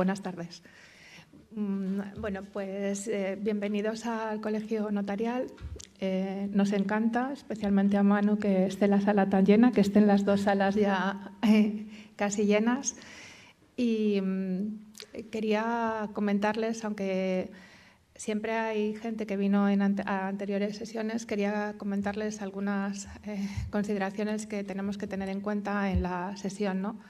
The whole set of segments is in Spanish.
buenas tardes. Bueno, pues bienvenidos al Colegio Notarial. Nos encanta, especialmente a Manu, que esté la sala tan llena, que estén las dos salas ya casi llenas. Y quería comentarles, aunque siempre hay gente que vino en anteriores sesiones, quería comentarles algunas consideraciones que tenemos que tener en cuenta en la sesión, ¿no?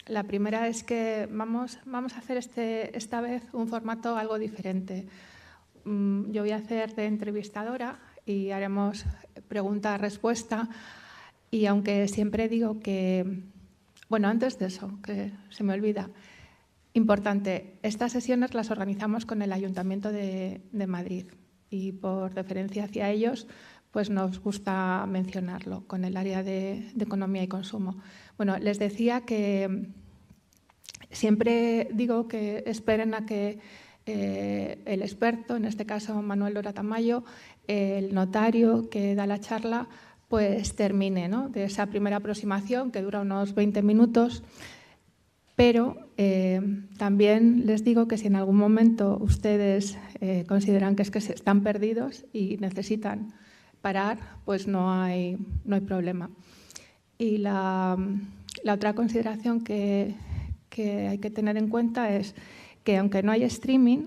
La primera es que vamos a hacer esta vez un formato algo diferente. Yo voy a hacer de entrevistadora y haremos pregunta-respuesta. Y aunque siempre digo que, bueno, antes de eso, que se me olvida, importante, estas sesiones las organizamos con el Ayuntamiento de Madrid y por deferencia hacia ellos, pues nos gusta mencionarlo con el área de Economía y Consumo. Bueno, les decía que siempre digo que esperen a que el experto, en este caso Manuel Lora Tamayo, el notario que da la charla, pues termine, ¿no?, de esa primera aproximación que dura unos 20 minutos. Pero también les digo que si en algún momento ustedes consideran que están perdidos y necesitan parar, pues no hay problema. Y la otra consideración que hay que tener en cuenta es que aunque no hay streaming,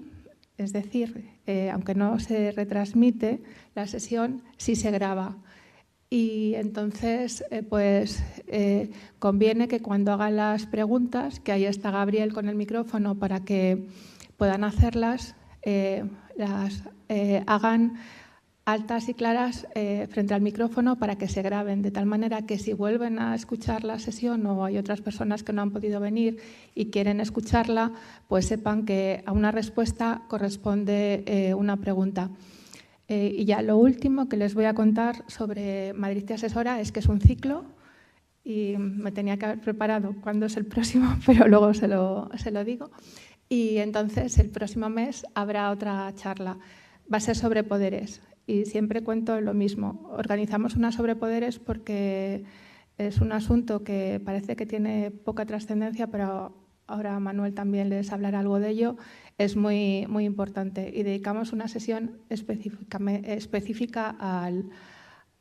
es decir, aunque no se retransmite la sesión, sí se graba. Y entonces, conviene que cuando hagan las preguntas, que ahí está Gabriel con el micrófono para que puedan hacerlas, las hagan altas y claras frente al micrófono para que se graben, de tal manera que si vuelven a escuchar la sesión o hay otras personas que no han podido venir y quieren escucharla, pues sepan que a una respuesta corresponde una pregunta. Y ya lo último que les voy a contar sobre Madrid Te Asesora es que es un ciclo y me tenía que haber preparado cuándo es el próximo, pero luego se lo digo. Y entonces el próximo mes habrá otra charla. Va a ser sobre poderes y siempre cuento lo mismo. Organizamos una sobre poderes porque es un asunto que parece que tiene poca trascendencia, pero ahora Manuel también les hablará algo de ello. Es muy, muy importante y dedicamos una sesión específica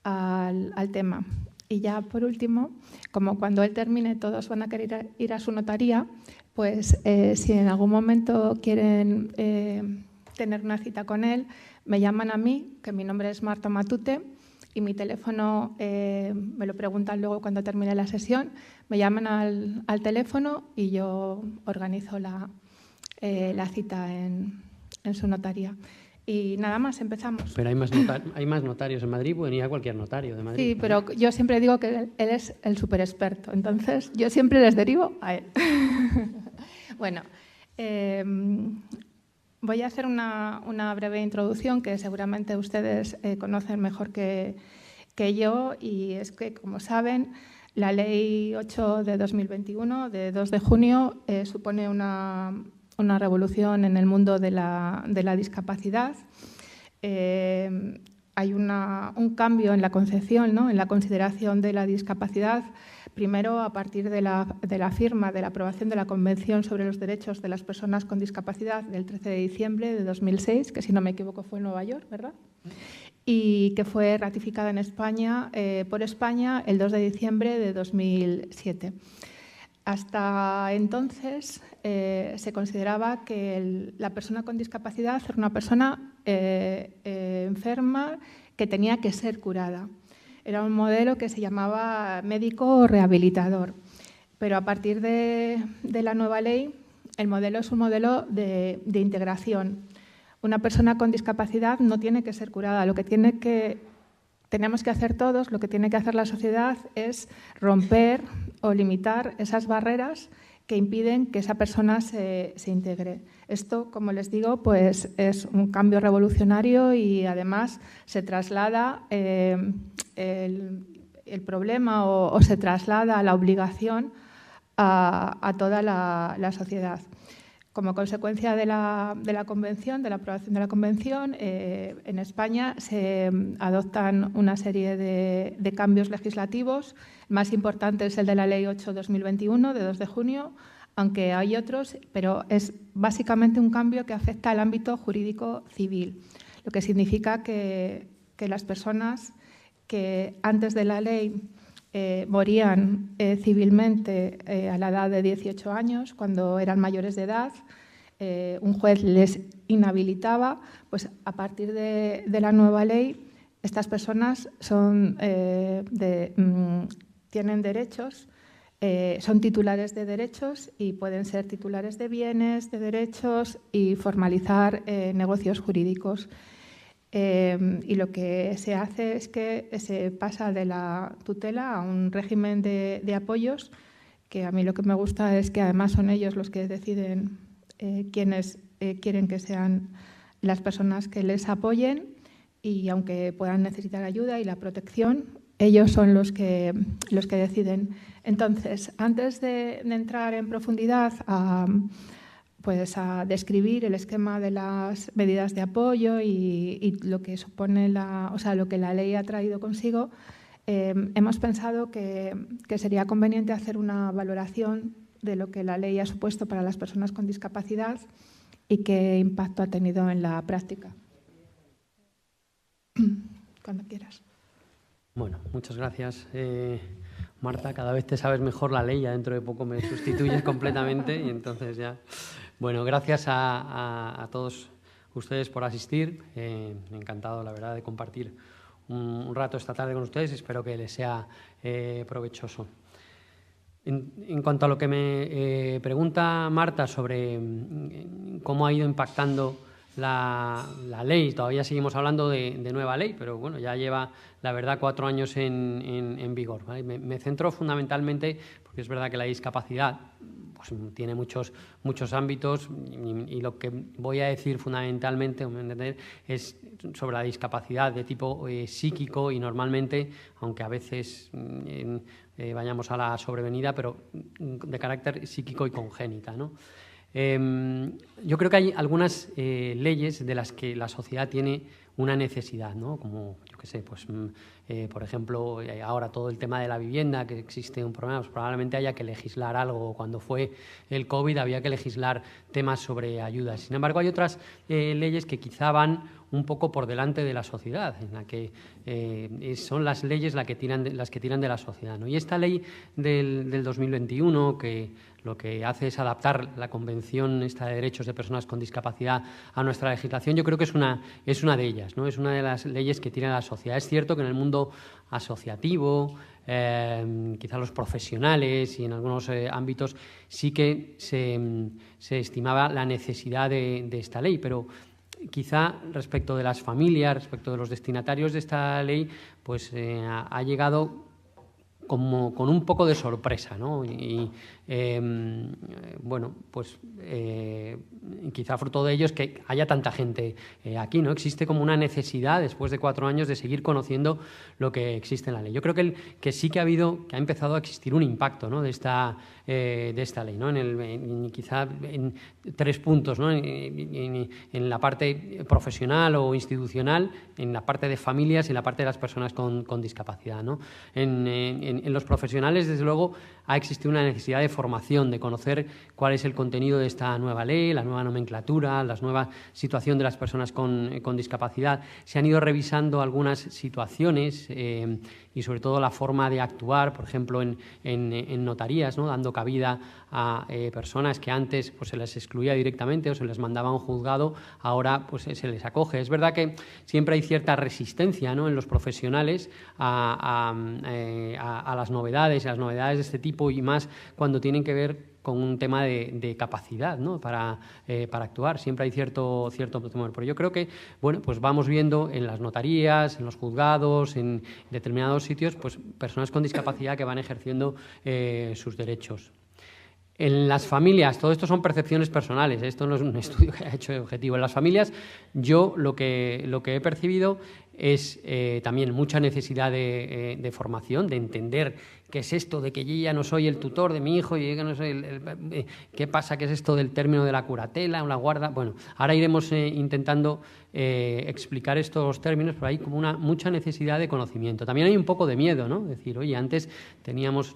al tema. Y ya por último, como cuando él termine todos van a querer ir a su notaría, pues si en algún momento quieren tener una cita con él, me llaman a mí, que mi nombre es Marta Matute, y mi teléfono me lo preguntan luego cuando termine la sesión, me llaman al teléfono y yo organizo la cita en su notaría. Y nada más, empezamos. Pero hay más notarios en Madrid, pueden ir a cualquier notario de Madrid. Sí, pero yo siempre digo que él es el súper experto, entonces yo siempre les derivo a él. Bueno, voy a hacer una breve introducción que seguramente ustedes conocen mejor que yo, y es que, como saben, la Ley 8 de 2021, de 2 de junio, supone una revolución en el mundo de la discapacidad. Hay un cambio en la concepción, ¿no?, en la consideración de la discapacidad, primero a partir de la firma, de la aprobación de la Convención sobre los Derechos de las Personas con Discapacidad del 13 de diciembre de 2006, que si no me equivoco fue en Nueva York, ¿verdad?, y que fue ratificada en España, por España el 2 de diciembre de 2007. Hasta entonces se consideraba que la persona con discapacidad era una persona enferma que tenía que ser curada. Era un modelo que se llamaba médico rehabilitador. Pero a partir de la nueva ley, el modelo es un modelo de integración. Una persona con discapacidad no tiene que ser curada. Lo que tenemos que hacer todos, lo que tiene que hacer la sociedad es romper o limitar esas barreras que impiden que esa persona se integre. Esto, como les digo, pues es un cambio revolucionario y además se traslada el problema o se traslada la obligación a toda la sociedad. Como consecuencia de la Convención, de la aprobación de la Convención, en España se adoptan una serie de cambios legislativos. El más importante es el de la Ley 8/2021, de 2 de junio. aunque hay otros, pero es básicamente un cambio que afecta al ámbito jurídico civil, lo que significa que las personas que antes de la ley morían civilmente a la edad de 18 años, cuando eran mayores de edad, un juez les inhabilitaba, pues a partir de la nueva ley estas personas tienen derechos, son titulares de derechos y pueden ser titulares de bienes, de derechos y formalizar negocios jurídicos. Y lo que se hace es que se pasa de la tutela a un régimen de apoyos, que a mí lo que me gusta es que además son ellos los que deciden quiénes quieren que sean las personas que les apoyen, y aunque puedan necesitar ayuda y la protección, ellos son los que deciden. Entonces, antes de entrar en profundidad a describir el esquema de las medidas de apoyo y lo que supone lo que la ley ha traído consigo, hemos pensado que sería conveniente hacer una valoración de lo que la ley ha supuesto para las personas con discapacidad y qué impacto ha tenido en la práctica. Cuando quieras. Bueno, muchas gracias, Marta. Cada vez te sabes mejor la ley, ya dentro de poco me sustituyes completamente y entonces ya... Bueno, gracias a todos ustedes por asistir. Encantado, la verdad, de compartir un rato esta tarde con ustedes. Espero que les sea provechoso. En cuanto a lo que me pregunta Marta sobre cómo ha ido impactando la ley, todavía seguimos hablando de nueva ley, pero bueno, ya lleva, la verdad, 4 años en vigor, ¿vale? Me centro fundamentalmente, porque es verdad que la discapacidad pues, tiene muchos ámbitos y lo que voy a decir fundamentalmente es sobre la discapacidad de tipo psíquico y normalmente, aunque a veces vayamos a la sobrevenida, pero de carácter psíquico y congénita, ¿no? Yo creo que hay algunas leyes de las que la sociedad tiene una necesidad, ¿no? Como, yo qué sé, pues, por ejemplo, ahora todo el tema de la vivienda, que existe un problema, pues probablemente haya que legislar algo. Cuando fue el COVID había que legislar temas sobre ayudas. Sin embargo, hay otras leyes que quizá van un poco por delante de la sociedad, en la que son las leyes las que tiran de la sociedad, ¿no? Y esta ley del 2021, que lo que hace es adaptar la Convención esta de Derechos de Personas con Discapacidad a nuestra legislación, yo creo que es una de ellas, ¿no? Es una de las leyes que tiene la sociedad. Es cierto que en el mundo asociativo, quizá los profesionales y en algunos ámbitos sí que se estimaba la necesidad de esta ley, pero quizá respecto de las familias, respecto de los destinatarios de esta ley, pues ha llegado como con un poco de sorpresa, ¿no? Y bueno, pues quizá fruto de ello es que haya tanta gente aquí, ¿no? Existe como una necesidad, después de 4 años, de seguir conociendo lo que existe en la ley. Yo creo que sí que ha empezado a existir un impacto, ¿no? de esta ley, ¿no? Quizá en 3 puntos, ¿no? En la parte profesional o institucional, en la parte de familias y en la parte de las personas con discapacidad, ¿no? En los profesionales, desde luego, ha existido una necesidad de formación, de conocer cuál es el contenido de esta nueva ley, la nueva nomenclatura, la nueva situación de las personas con discapacidad. Se han ido revisando algunas situaciones y sobre todo la forma de actuar, por ejemplo, en notarías, ¿no? Dando cabida a personas que antes pues, se les excluía directamente o se les mandaba a un juzgado, ahora pues, se les acoge. Es verdad que siempre hay cierta resistencia, ¿no? En los profesionales a las novedades, de este tipo, y más cuando tienen que ver con un tema de capacidad, ¿no? para actuar. Siempre hay cierto temor. Pero yo creo que, bueno, pues vamos viendo en las notarías, en los juzgados, en determinados sitios, pues personas con discapacidad que van ejerciendo sus derechos. En las familias, todo esto son percepciones personales, esto no es un estudio que haya hecho objetivo. En las familias, yo lo que he percibido es también mucha necesidad de formación, de entender qué es esto de que yo ya no soy el tutor de mi hijo, y yo no soy qué pasa, qué es esto del término de la curatela o la guarda. Bueno, ahora iremos intentando explicar estos términos, pero hay como mucha necesidad de conocimiento. También hay un poco de miedo, ¿no? Decir, oye, antes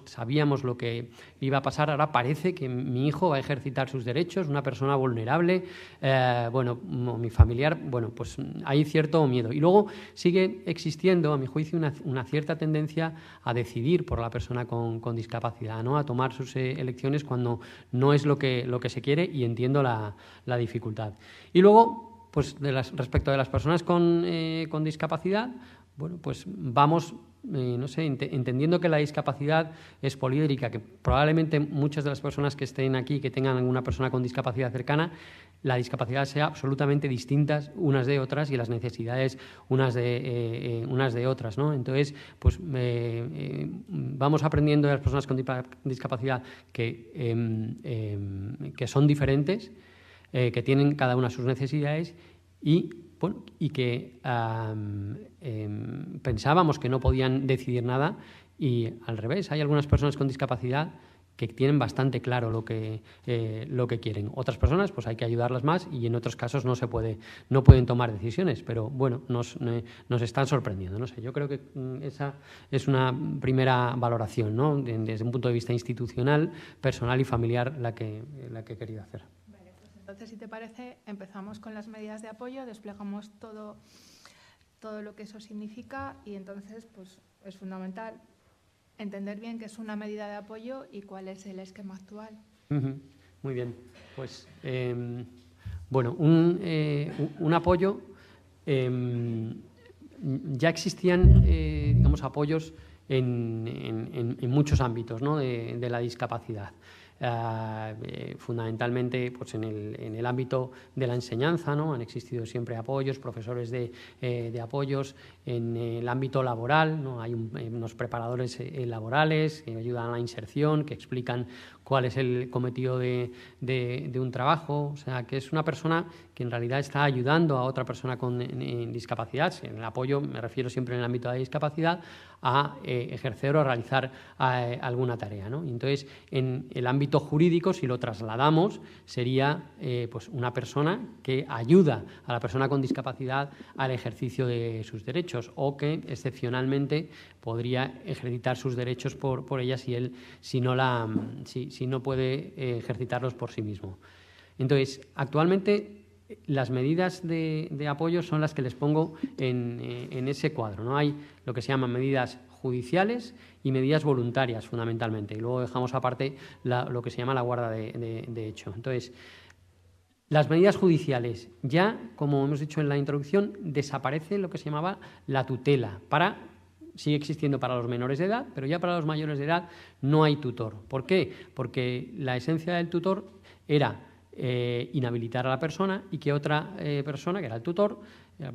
sabíamos lo que iba a pasar, ahora parece que mi hijo va a ejercitar sus derechos, una persona vulnerable, mi familiar, bueno, pues hay cierto miedo. Y luego sigue existiendo, a mi juicio, una cierta tendencia a decidir por la persona con discapacidad, ¿no? A tomar sus elecciones cuando no es lo que se quiere, y entiendo la dificultad. Y luego, pues respecto de las personas con discapacidad, bueno, pues vamos entendiendo que la discapacidad es poliédrica, que probablemente muchas de las personas que estén aquí, que tengan alguna persona con discapacidad cercana, la discapacidad sea absolutamente distintas unas de otras y las necesidades unas de otras, ¿no? Entonces, pues vamos aprendiendo de las personas con discapacidad que son diferentes, que tienen cada una sus necesidades y que pensábamos que no podían decidir nada, y al revés, hay algunas personas con discapacidad que tienen bastante claro lo que quieren. Otras personas, pues hay que ayudarlas más, y en otros casos no pueden tomar decisiones, pero bueno, nos están sorprendiendo. No sé, yo creo que esa es una primera valoración, ¿no? Desde un punto de vista institucional, personal y familiar, la que he querido hacer. Vale, pues entonces, si te parece, empezamos con las medidas de apoyo, desplegamos todo lo que eso significa, y entonces pues es fundamental entender bien qué es una medida de apoyo y cuál es el esquema actual. Muy bien. Pues, un apoyo, ya existían, apoyos en muchos ámbitos, ¿no? de la discapacidad. Fundamentalmente pues en el ámbito de la enseñanza, ¿no? Han existido siempre apoyos, profesores de apoyos. En el ámbito laboral, ¿no? Hay unos preparadores laborales que ayudan a la inserción, que explican cuál es el cometido de un trabajo. O sea, que es una persona que en realidad está ayudando a otra persona con discapacidad. En el apoyo me refiero siempre en el ámbito de la discapacidad a ejercer o realizar alguna tarea, ¿no? Entonces, en el ámbito jurídico, si lo trasladamos, sería pues una persona que ayuda a la persona con discapacidad al ejercicio de sus derechos, o que excepcionalmente podría ejercitar sus derechos por ella si no puede ejercitarlos por sí mismo. Entonces, actualmente las medidas de apoyo son las que les pongo en ese cuadro, ¿no? Hay lo que se llaman medidas judiciales y medidas voluntarias, fundamentalmente, y luego dejamos aparte lo que se llama la guarda de hecho. Entonces, las medidas judiciales, ya, como hemos dicho en la introducción, desaparece lo que se llamaba la tutela. Sigue existiendo para los menores de edad, pero ya para los mayores de edad no hay tutor. ¿Por qué? Porque la esencia del tutor era inhabilitar a la persona, y que otra persona, que era el tutor,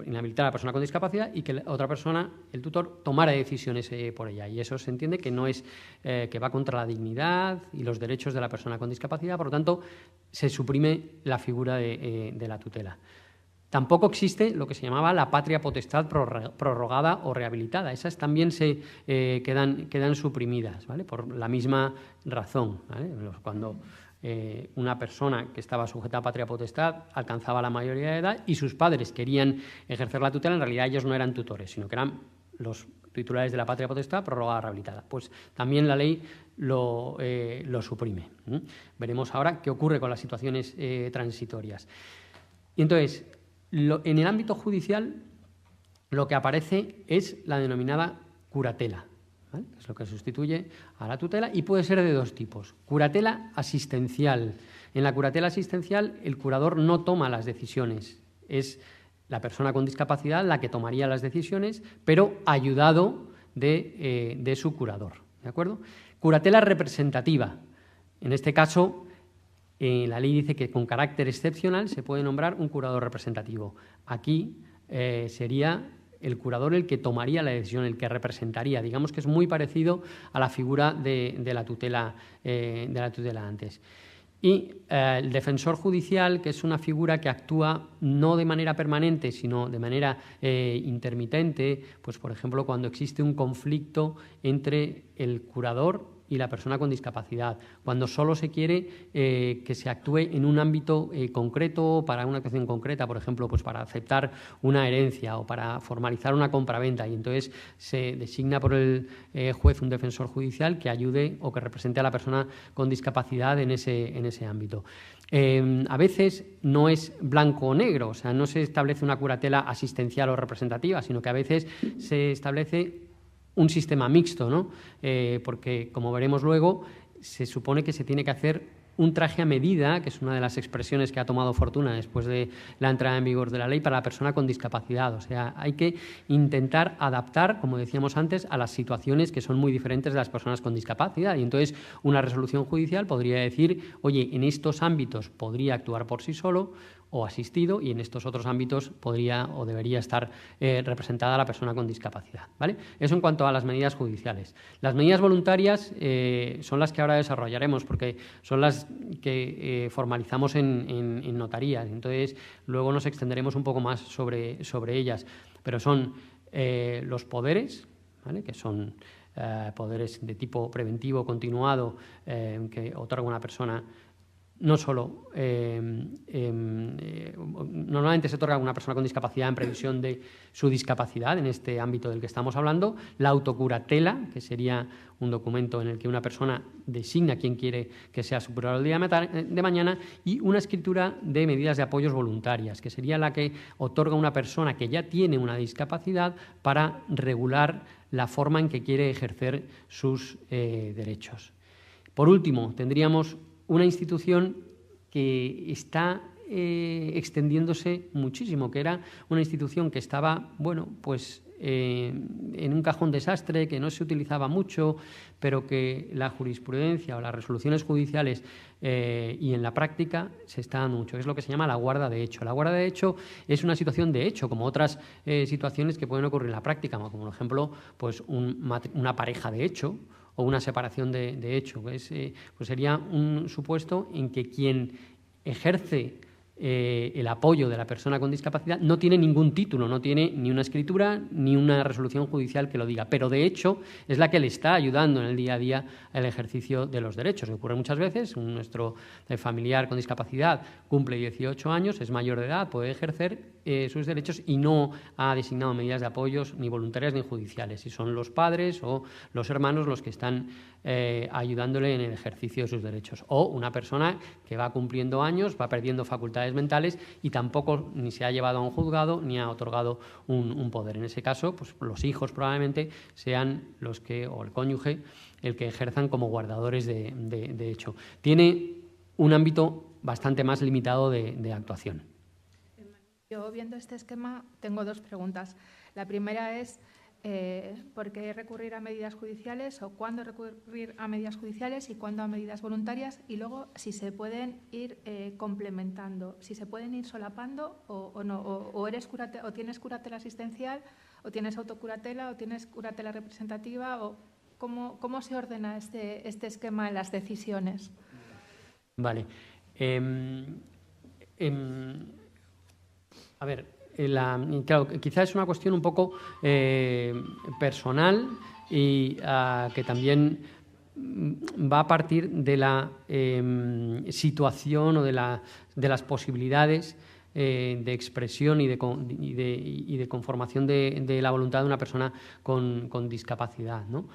inhabilitar a la persona con discapacidad, y que la otra persona, el tutor, tomara decisiones por ella. Y eso se entiende que no es que va contra la dignidad y los derechos de la persona con discapacidad. Por lo tanto, se suprime la figura de la tutela. Tampoco existe lo que se llamaba la patria potestad prorrogada o rehabilitada. Esas también se quedan suprimidas, ¿vale? Por la misma razón, ¿vale? Cuando una persona que estaba sujeta a patria potestad alcanzaba la mayoría de edad y sus padres querían ejercer la tutela, en realidad ellos no eran tutores, sino que eran los titulares de la patria potestad prorrogada o rehabilitada. Pues también la ley lo suprime. Veremos ahora qué ocurre con las situaciones transitorias. Y entonces, en el ámbito judicial, lo que aparece es la denominada curatela, ¿vale? Es lo que sustituye a la tutela, y puede ser de dos tipos. Curatela asistencial. En la curatela asistencial, el curador no toma las decisiones. Es la persona con discapacidad la que tomaría las decisiones, pero ayudado de su curador, ¿de acuerdo? Curatela representativa. En este caso, la ley dice que con carácter excepcional se puede nombrar un curador representativo. Aquí sería el curador el que tomaría la decisión, el que representaría. Digamos que es muy parecido a la figura de la tutela antes. Y el defensor judicial, que es una figura que actúa no de manera permanente, sino de manera intermitente, pues por ejemplo cuando existe un conflicto entre el curador y la persona con discapacidad, cuando solo se quiere que se actúe en un ámbito concreto, para una actuación concreta, por ejemplo, pues para aceptar una herencia o para formalizar una compraventa, y entonces se designa por el juez un defensor judicial que ayude o que represente a la persona con discapacidad en ese ámbito. A veces no es blanco o negro, o sea, no se establece una curatela asistencial o representativa, sino que a veces se establece un sistema mixto, ¿no? Porque, como veremos luego, se supone que se tiene que hacer un traje a medida, que es una de las expresiones que ha tomado Fortuna después de la entrada en vigor de la ley, para la persona con discapacidad. O sea, hay que intentar adaptar, como decíamos antes, a las situaciones que son muy diferentes de las personas con discapacidad. Y entonces una resolución judicial podría decir, oye, en estos ámbitos podría actuar por sí solo o asistido, y en estos otros ámbitos podría o debería estar representada la persona con discapacidad, ¿vale? Eso en cuanto a las medidas judiciales. Las medidas voluntarias son las que ahora desarrollaremos, porque son las que formalizamos en notarías. Entonces, luego nos extenderemos un poco más sobre ellas. Pero son los poderes, ¿vale?, que son poderes de tipo preventivo continuado que otorga una persona. No solo, normalmente se otorga a una persona con discapacidad en previsión de su discapacidad, en este ámbito del que estamos hablando, la autocuratela, que sería un documento en el que una persona designa quién quiere que sea su curador el día de mañana, y una escritura de medidas de apoyos voluntarias, que sería la que otorga a una persona que ya tiene una discapacidad para regular la forma en que quiere ejercer sus derechos. Por último, tendríamos una institución que está extendiéndose muchísimo, que era una institución que estaba, bueno, pues en un cajón desastre, que no se utilizaba mucho, pero que la jurisprudencia o las resoluciones judiciales y en la práctica se está dando mucho, que es lo que se llama la guarda de hecho. La guarda de hecho es una situación de hecho, como otras situaciones que pueden ocurrir en la práctica, como por ejemplo pues una pareja de hecho, o una separación de hecho. Pues sería un supuesto en que quien ejerce el apoyo de la persona con discapacidad no tiene ningún título, no tiene ni una escritura ni una resolución judicial que lo diga, pero de hecho es la que le está ayudando en el día a día al ejercicio de los derechos. Ocurre muchas veces, nuestro familiar con discapacidad cumple 18 años, es mayor de edad, puede ejercer sus derechos y no ha designado medidas de apoyos ni voluntarias ni judiciales, y son los padres o los hermanos los que están ayudándole en el ejercicio de sus derechos. O una persona que va cumpliendo años, va perdiendo facultades mentales y tampoco ni se ha llevado a un juzgado ni ha otorgado un poder. En ese caso, pues los hijos probablemente sean los que, o el cónyuge, el que ejerzan como guardadores de hecho. Tiene un ámbito bastante más limitado de actuación. Yo, viendo este esquema, tengo dos preguntas. La primera es ¿por qué recurrir a medidas judiciales, o cuándo recurrir a medidas judiciales y cuándo a medidas voluntarias? Y luego, si se pueden ir complementando, si se pueden ir solapando o no, o tienes curatela asistencial, o tienes autocuratela, o tienes curatela representativa, o ¿cómo se ordena este esquema en las decisiones? Vale. A ver, claro, quizás es una cuestión un poco personal y que también va a partir de la situación o de las posibilidades de expresión y de conformación de la voluntad de una persona con discapacidad, ¿no?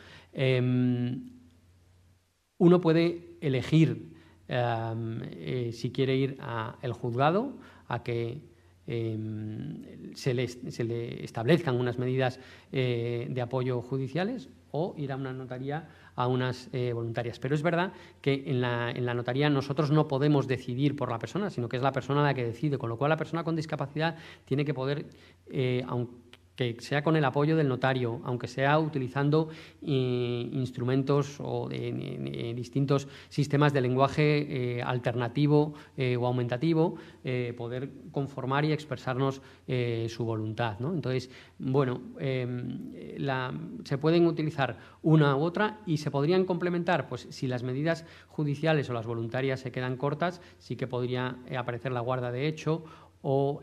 Uno puede elegir si quiere ir al juzgado a que se le establezcan unas medidas de apoyo judiciales, o ir a una notaría a unas voluntarias. Pero es verdad que en la notaría nosotros no podemos decidir por la persona, sino que es la persona la que decide, con lo cual la persona con discapacidad tiene que poder, aunque que sea con el apoyo del notario, aunque sea utilizando instrumentos o distintos sistemas de lenguaje alternativo o aumentativo, poder conformar y expresarnos su voluntad, ¿no? Entonces, bueno, se pueden utilizar una u otra y se podrían complementar, pues si las medidas judiciales o las voluntarias se quedan cortas, sí que podría aparecer la guarda de hecho, o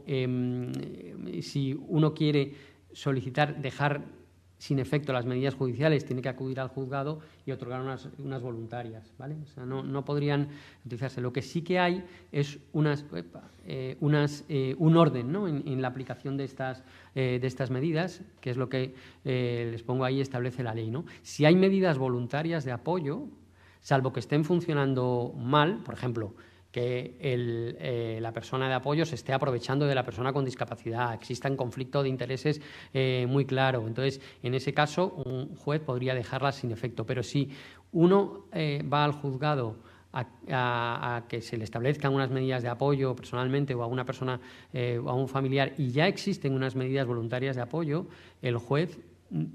si uno quiere solicitar dejar sin efecto las medidas judiciales, tiene que acudir al juzgado y otorgar unas voluntarias, ¿vale? O sea, no podrían utilizarse. Lo que sí que hay es un orden, ¿no?, en la aplicación de estas medidas, que es lo que les pongo ahí, establece la ley, ¿no? Si hay medidas voluntarias de apoyo, salvo que estén funcionando mal, por ejemplo, que la persona de apoyo se esté aprovechando de la persona con discapacidad, exista un conflicto de intereses muy claro. Entonces, en ese caso, un juez podría dejarlas sin efecto. Pero si uno va al juzgado a que se le establezcan unas medidas de apoyo personalmente o a una persona o a un familiar y ya existen unas medidas voluntarias de apoyo, el juez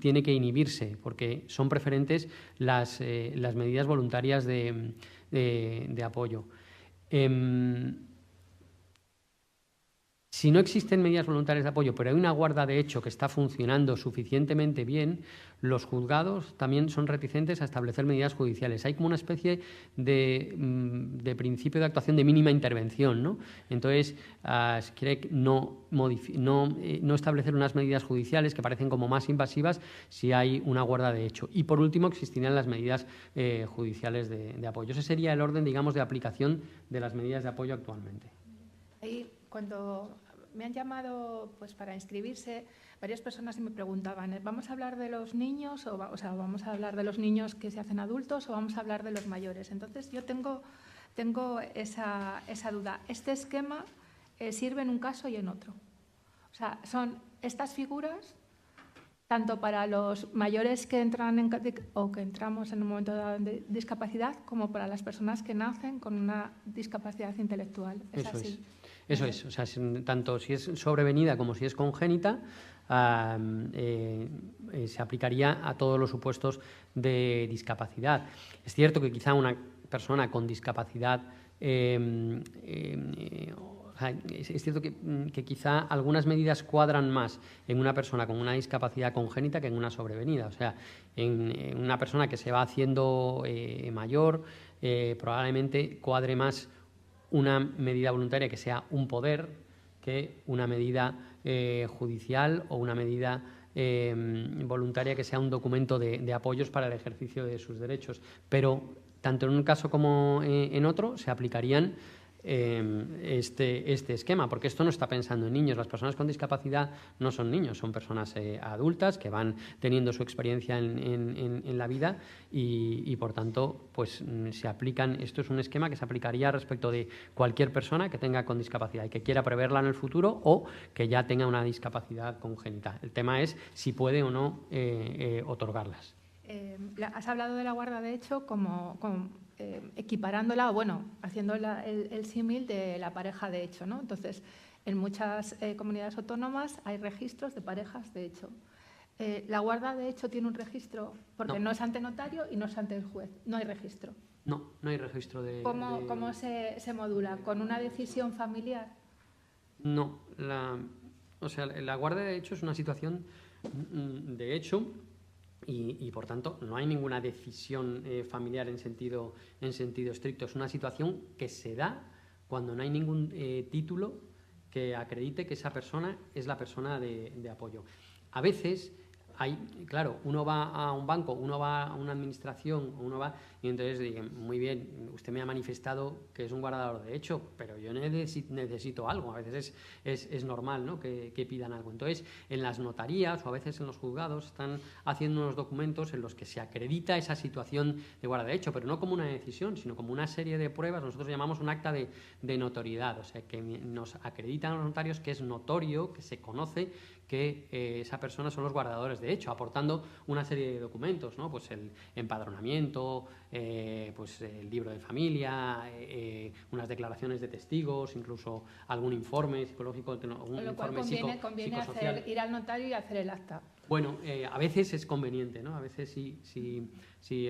tiene que inhibirse porque son preferentes las medidas voluntarias de apoyo. Si no existen medidas voluntarias de apoyo, pero hay una guarda de hecho que está funcionando suficientemente bien, los juzgados también son reticentes a establecer medidas judiciales. Hay como una especie de principio de actuación de mínima intervención, ¿no? Entonces, se quiere no establecer unas medidas judiciales que parecen como más invasivas si hay una guarda de hecho. Y, por último, existirían las medidas judiciales de apoyo. Ese sería el orden, digamos, de aplicación de las medidas de apoyo actualmente. Ahí, cuando me han llamado pues para inscribirse, varias personas me preguntaban, ¿vamos a hablar de los niños o sea, vamos a hablar de los niños que se hacen adultos o vamos a hablar de los mayores? Entonces, yo tengo esa duda. ¿Este esquema sirve en un caso y en otro? O sea, son estas figuras tanto para los mayores que entran o que entramos en un momento dado de discapacidad, como para las personas que nacen con una discapacidad intelectual. ¿Es así? Eso es, o sea, tanto si es sobrevenida como si es congénita, se aplicaría a todos los supuestos de discapacidad. Es cierto que quizá una persona con discapacidad, es cierto que quizá algunas medidas cuadran más en una persona con una discapacidad congénita que en una sobrevenida. O sea, en una persona que se va haciendo mayor, probablemente cuadre más una medida voluntaria que sea un poder que una medida judicial o una medida voluntaria que sea un documento de apoyos para el ejercicio de sus derechos. Pero tanto en un caso como en otro se aplicarían este esquema, porque esto no está pensando en niños. Las personas con discapacidad no son niños, son personas adultas que van teniendo su experiencia en la vida y por tanto, pues se aplican. Esto es un esquema que se aplicaría respecto de cualquier persona que tenga con discapacidad y que quiera preverla en el futuro o que ya tenga una discapacidad congénita. El tema es si puede o no otorgarlas. Has hablado de la guarda de hecho como equiparándola, o bueno, haciendo el símil de la pareja de hecho, ¿no? Entonces, en muchas comunidades autónomas hay registros de parejas de hecho. La guarda de hecho tiene un registro, porque no es ante notario y no es ante el juez, no hay registro. No hay registro de... ¿Cómo se modula? ¿Con una decisión familiar? No, la guarda de hecho es una situación de hecho. Y por tanto, no hay ninguna decisión familiar en sentido estricto. Es una situación que se da cuando no hay ningún título que acredite que esa persona es la persona de apoyo. A veces, claro, uno va a un banco, uno va a una administración, y entonces digan, muy bien, usted me ha manifestado que es un guardador de hecho, pero yo necesito algo. A veces es normal, ¿no?, que pidan algo. Entonces, en las notarías o a veces en los juzgados están haciendo unos documentos en los que se acredita esa situación de guarda de hecho, pero no como una decisión, sino como una serie de pruebas. Nosotros llamamos un acta de notoriedad, o sea, que nos acreditan a los notarios que es notorio, que se conoce que esa persona son los guardadores de de hecho, aportando una serie de documentos, ¿no? Pues el empadronamiento, pues el libro de familia, unas declaraciones de testigos, incluso algún informe psicológico, Con lo cual conviene ir al notario y hacer el acta. Bueno, a veces es conveniente, ¿no? A veces si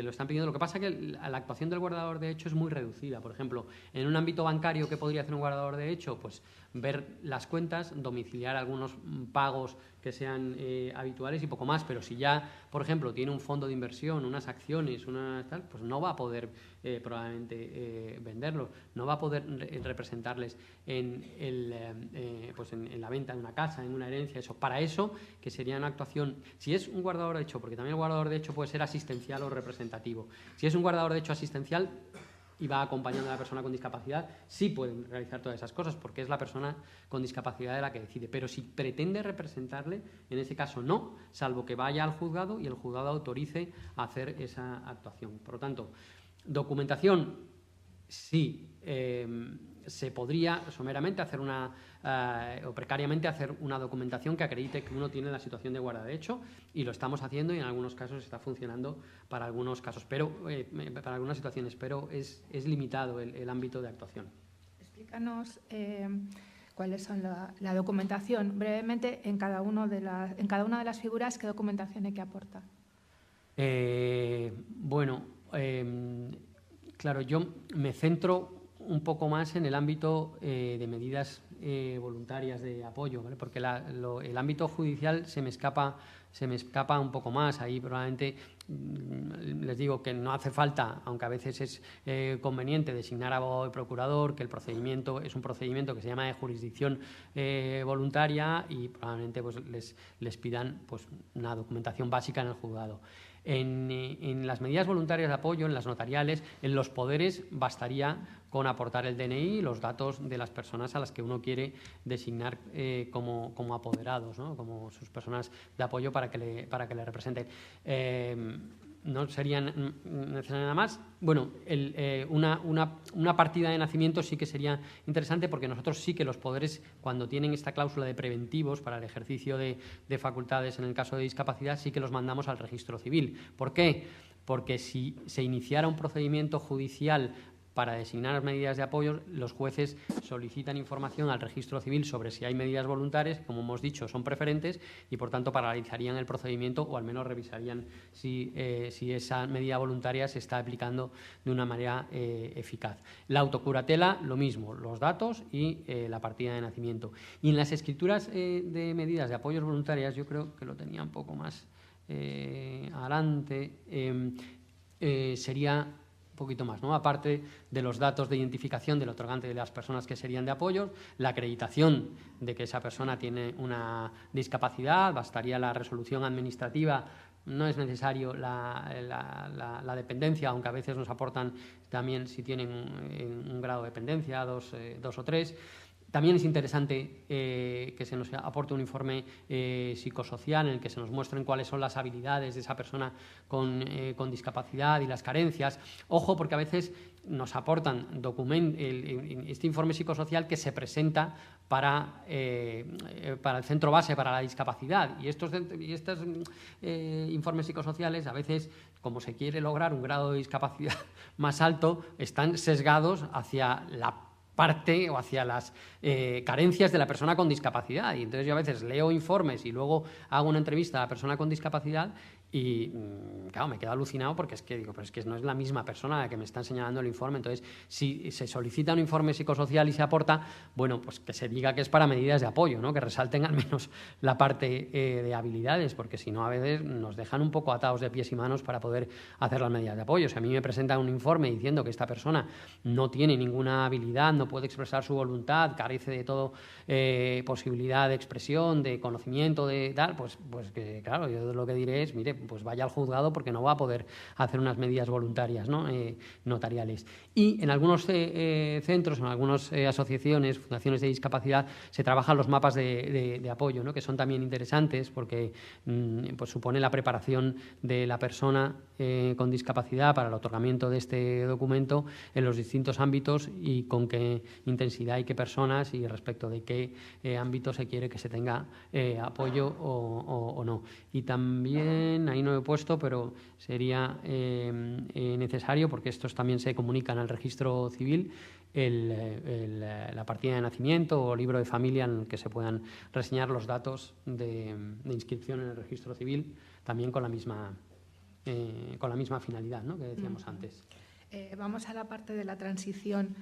lo están pidiendo. Lo que pasa es que la actuación del guardador de hecho es muy reducida. Por ejemplo, en un ámbito bancario, ¿qué podría hacer un guardador de hecho? Pues ver las cuentas, domiciliar algunos pagos que sean habituales y poco más. Pero si ya, por ejemplo, tiene un fondo de inversión, unas acciones, tal, pues no va a poder probablemente venderlos, no va a poder representarles en la venta de una casa, en una herencia, eso. Para eso, que sería una actuación, si es un guardador de hecho, porque también el guardador de hecho puede ser asistencial o representativo. Si es un guardador de hecho asistencial y va acompañando a la persona con discapacidad, sí pueden realizar todas esas cosas, porque es la persona con discapacidad de la que decide. Pero si pretende representarle, en ese caso no, salvo que vaya al juzgado y el juzgado autorice a hacer esa actuación. Por lo tanto, documentación, sí, se podría someramente hacer o precariamente hacer una documentación que acredite que uno tiene la situación de guarda de hecho, y lo estamos haciendo y en algunos casos está funcionando para algunos casos, pero para algunas situaciones, pero es limitado el ámbito de actuación. Explícanos cuáles son la documentación, brevemente, en cada una de las figuras, qué documentación hay que aportar. Claro, yo me centro un poco más en el ámbito de medidas voluntarias de apoyo, ¿vale? Porque el ámbito judicial se me escapa un poco más. Ahí probablemente les digo que no hace falta, aunque a veces es conveniente designar abogado y procurador, que el procedimiento es un procedimiento que se llama de jurisdicción voluntaria y probablemente pues, les pidan pues, una documentación básica en el juzgado. En las medidas voluntarias de apoyo, en las notariales, en los poderes bastaría con aportar el DNI y los datos de las personas a las que uno quiere designar como apoderados, ¿no? Como sus personas de apoyo para que le representen. No serían necesarias nada más. Bueno, una partida de nacimiento sí que sería interesante, porque nosotros sí que los poderes, cuando tienen esta cláusula de preventivos para el ejercicio de facultades en el caso de discapacidad, sí que los mandamos al registro civil. ¿Por qué? Porque si se iniciara un procedimiento judicial para designar las medidas de apoyo, los jueces solicitan información al registro civil sobre si hay medidas voluntarias, que, como hemos dicho, son preferentes y, por tanto, paralizarían el procedimiento o al menos revisarían si esa medida voluntaria se está aplicando de una manera eficaz. La autocuratela, lo mismo, los datos y la partida de nacimiento. Y en las escrituras de medidas de apoyos voluntarias, yo creo que lo tenía un poco más adelante, sería un poquito más, ¿no? Aparte de los datos de identificación del otorgante de las personas que serían de apoyo, la acreditación de que esa persona tiene una discapacidad, bastaría la resolución administrativa, no es necesario la dependencia, aunque a veces nos aportan también si tienen un grado de dependencia, dos o tres. También es interesante que se nos aporte un informe psicosocial en el que se nos muestren cuáles son las habilidades de esa persona con discapacidad y las carencias. Ojo, porque a veces nos aportan este informe psicosocial que se presenta para el centro base para la discapacidad. Y estos informes psicosociales, a veces, como se quiere lograr un grado de discapacidad más alto, están sesgados hacia la parte o hacia las carencias de la persona con discapacidad. Y entonces yo a veces leo informes y luego hago una entrevista a la persona con discapacidad y, claro, me quedo alucinado porque es que digo, pero es que no es la misma persona a la que me está señalando el informe. Entonces, si se solicita un informe psicosocial y se aporta, bueno, pues que se diga que es para medidas de apoyo, ¿no? Que resalten al menos la parte de habilidades, porque si no, a veces nos dejan un poco atados de pies y manos para poder hacer las medidas de apoyo. Si a mí me presentan un informe diciendo que esta persona no tiene ninguna habilidad, no puede expresar su voluntad, carece de todo posibilidad de expresión, de conocimiento, de tal, pues que, claro, yo lo que diré es, mire, pues vaya al juzgado porque no va a poder hacer unas medidas voluntarias, ¿no? Notariales. Y en algunos centros, en algunas asociaciones, fundaciones de discapacidad, se trabajan los mapas de apoyo, ¿no? Que son también interesantes porque pues supone la preparación de la persona con discapacidad para el otorgamiento de este documento en los distintos ámbitos y con qué qué intensidad y qué personas y respecto de qué ámbito se quiere que se tenga apoyo o no. Y también, ahí no he puesto, pero sería necesario, porque estos también se comunican al registro civil, la partida de nacimiento o libro de familia en el que se puedan reseñar los datos de inscripción en el registro civil, también con la misma finalidad, ¿no?, que decíamos antes. Vamos a la parte de la transición.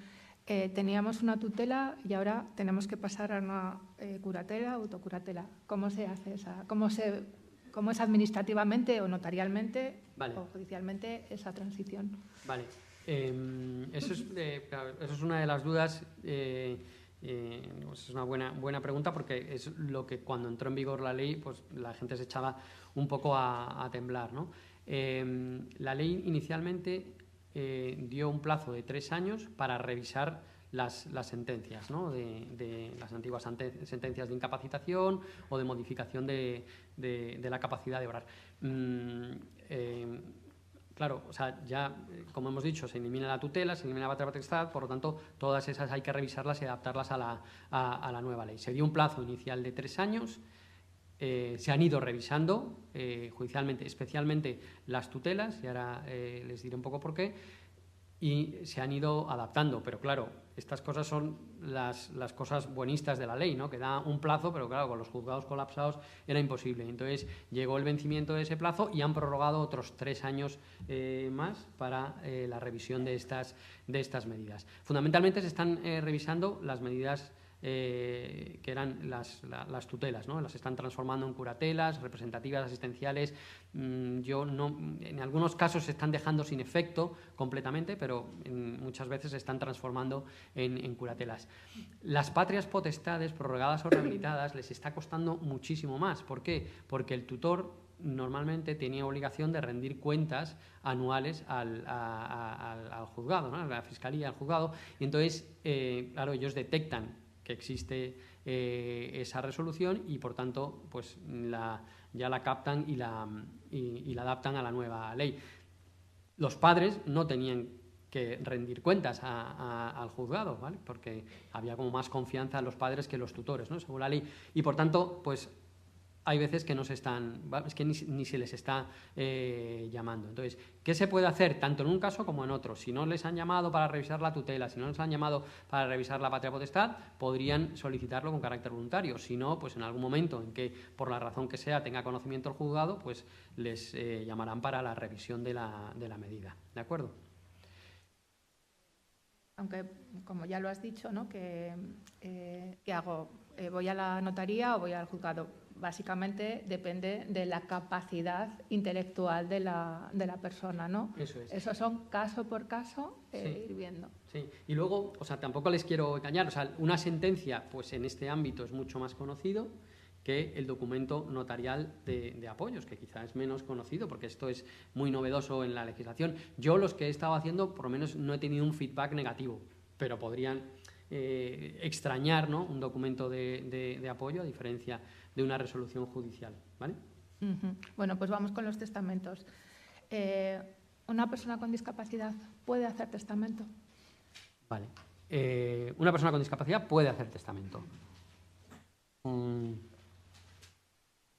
Teníamos una tutela y ahora tenemos que pasar a una curatela, autocuratela. ¿Cómo se hace esa? ¿Cómo es administrativamente o notarialmente o judicialmente esa transición? Vale. Eso es una de las dudas. Es una buena pregunta, porque es lo que cuando entró en vigor la ley, pues la gente se echaba un poco a temblar, ¿no? La ley inicialmente dio un plazo de 3 años para revisar las sentencias, ¿no?, de las antiguas sentencias de incapacitación o de modificación de la capacidad de obrar. Claro, o sea, ya, como hemos dicho, se elimina la tutela, se elimina la patria potestad, por lo tanto, todas esas hay que revisarlas y adaptarlas a la nueva ley. Se dio un plazo inicial de 3 años, se han ido revisando judicialmente, especialmente las tutelas, y ahora les diré un poco por qué, y se han ido adaptando, pero claro, estas cosas son las cosas buenistas de la ley, ¿no?, que da un plazo, pero claro, con los juzgados colapsados era imposible. Entonces llegó el vencimiento de ese plazo y han prorrogado otros 3 años más para la revisión de estas medidas. Fundamentalmente se están revisando las medidas que eran las tutelas, ¿no? Las están transformando en curatelas, representativas, asistenciales. En algunos casos se están dejando sin efecto completamente, pero muchas veces se están transformando en curatelas. Las patrias potestades, prorrogadas o rehabilitadas, les está costando muchísimo más. ¿Por qué? Porque el tutor normalmente tenía obligación de rendir cuentas anuales al juzgado, ¿no?, a la fiscalía, al juzgado, y entonces, claro, ellos detectan que existe esa resolución y, por tanto, pues ya la captan y la adaptan a la nueva ley. Los padres no tenían que rendir cuentas al juzgado, ¿vale?, porque había como más confianza en los padres que los tutores, ¿no?, según la ley, y por tanto, pues hay veces que no se están, es que ni se les está llamando. Entonces, ¿qué se puede hacer tanto en un caso como en otro? Si no les han llamado para revisar la tutela, si no les han llamado para revisar la patria potestad, podrían solicitarlo con carácter voluntario. Si no, pues en algún momento en que, por la razón que sea, tenga conocimiento el juzgado, pues les llamarán para la revisión de la medida. ¿De acuerdo? Aunque, como ya lo has dicho, ¿no?, ¿qué hago? ¿Voy a la notaría o voy al juzgado? Básicamente depende de la capacidad intelectual de la persona, ¿no? Eso es. Eso son caso por caso, ir viendo. Sí, y luego, o sea, tampoco les quiero engañar, o sea, una sentencia, pues en este ámbito es mucho más conocido que el documento notarial de apoyos, que quizás es menos conocido, porque esto es muy novedoso en la legislación. Yo, los que he estado haciendo, por lo menos no he tenido un feedback negativo, pero podrían extrañar, ¿no?, un documento de apoyo, a diferencia de una resolución judicial, ¿vale? Bueno, pues vamos con los testamentos. ¿Una persona con discapacidad puede hacer testamento? Vale. Una persona con discapacidad puede hacer testamento.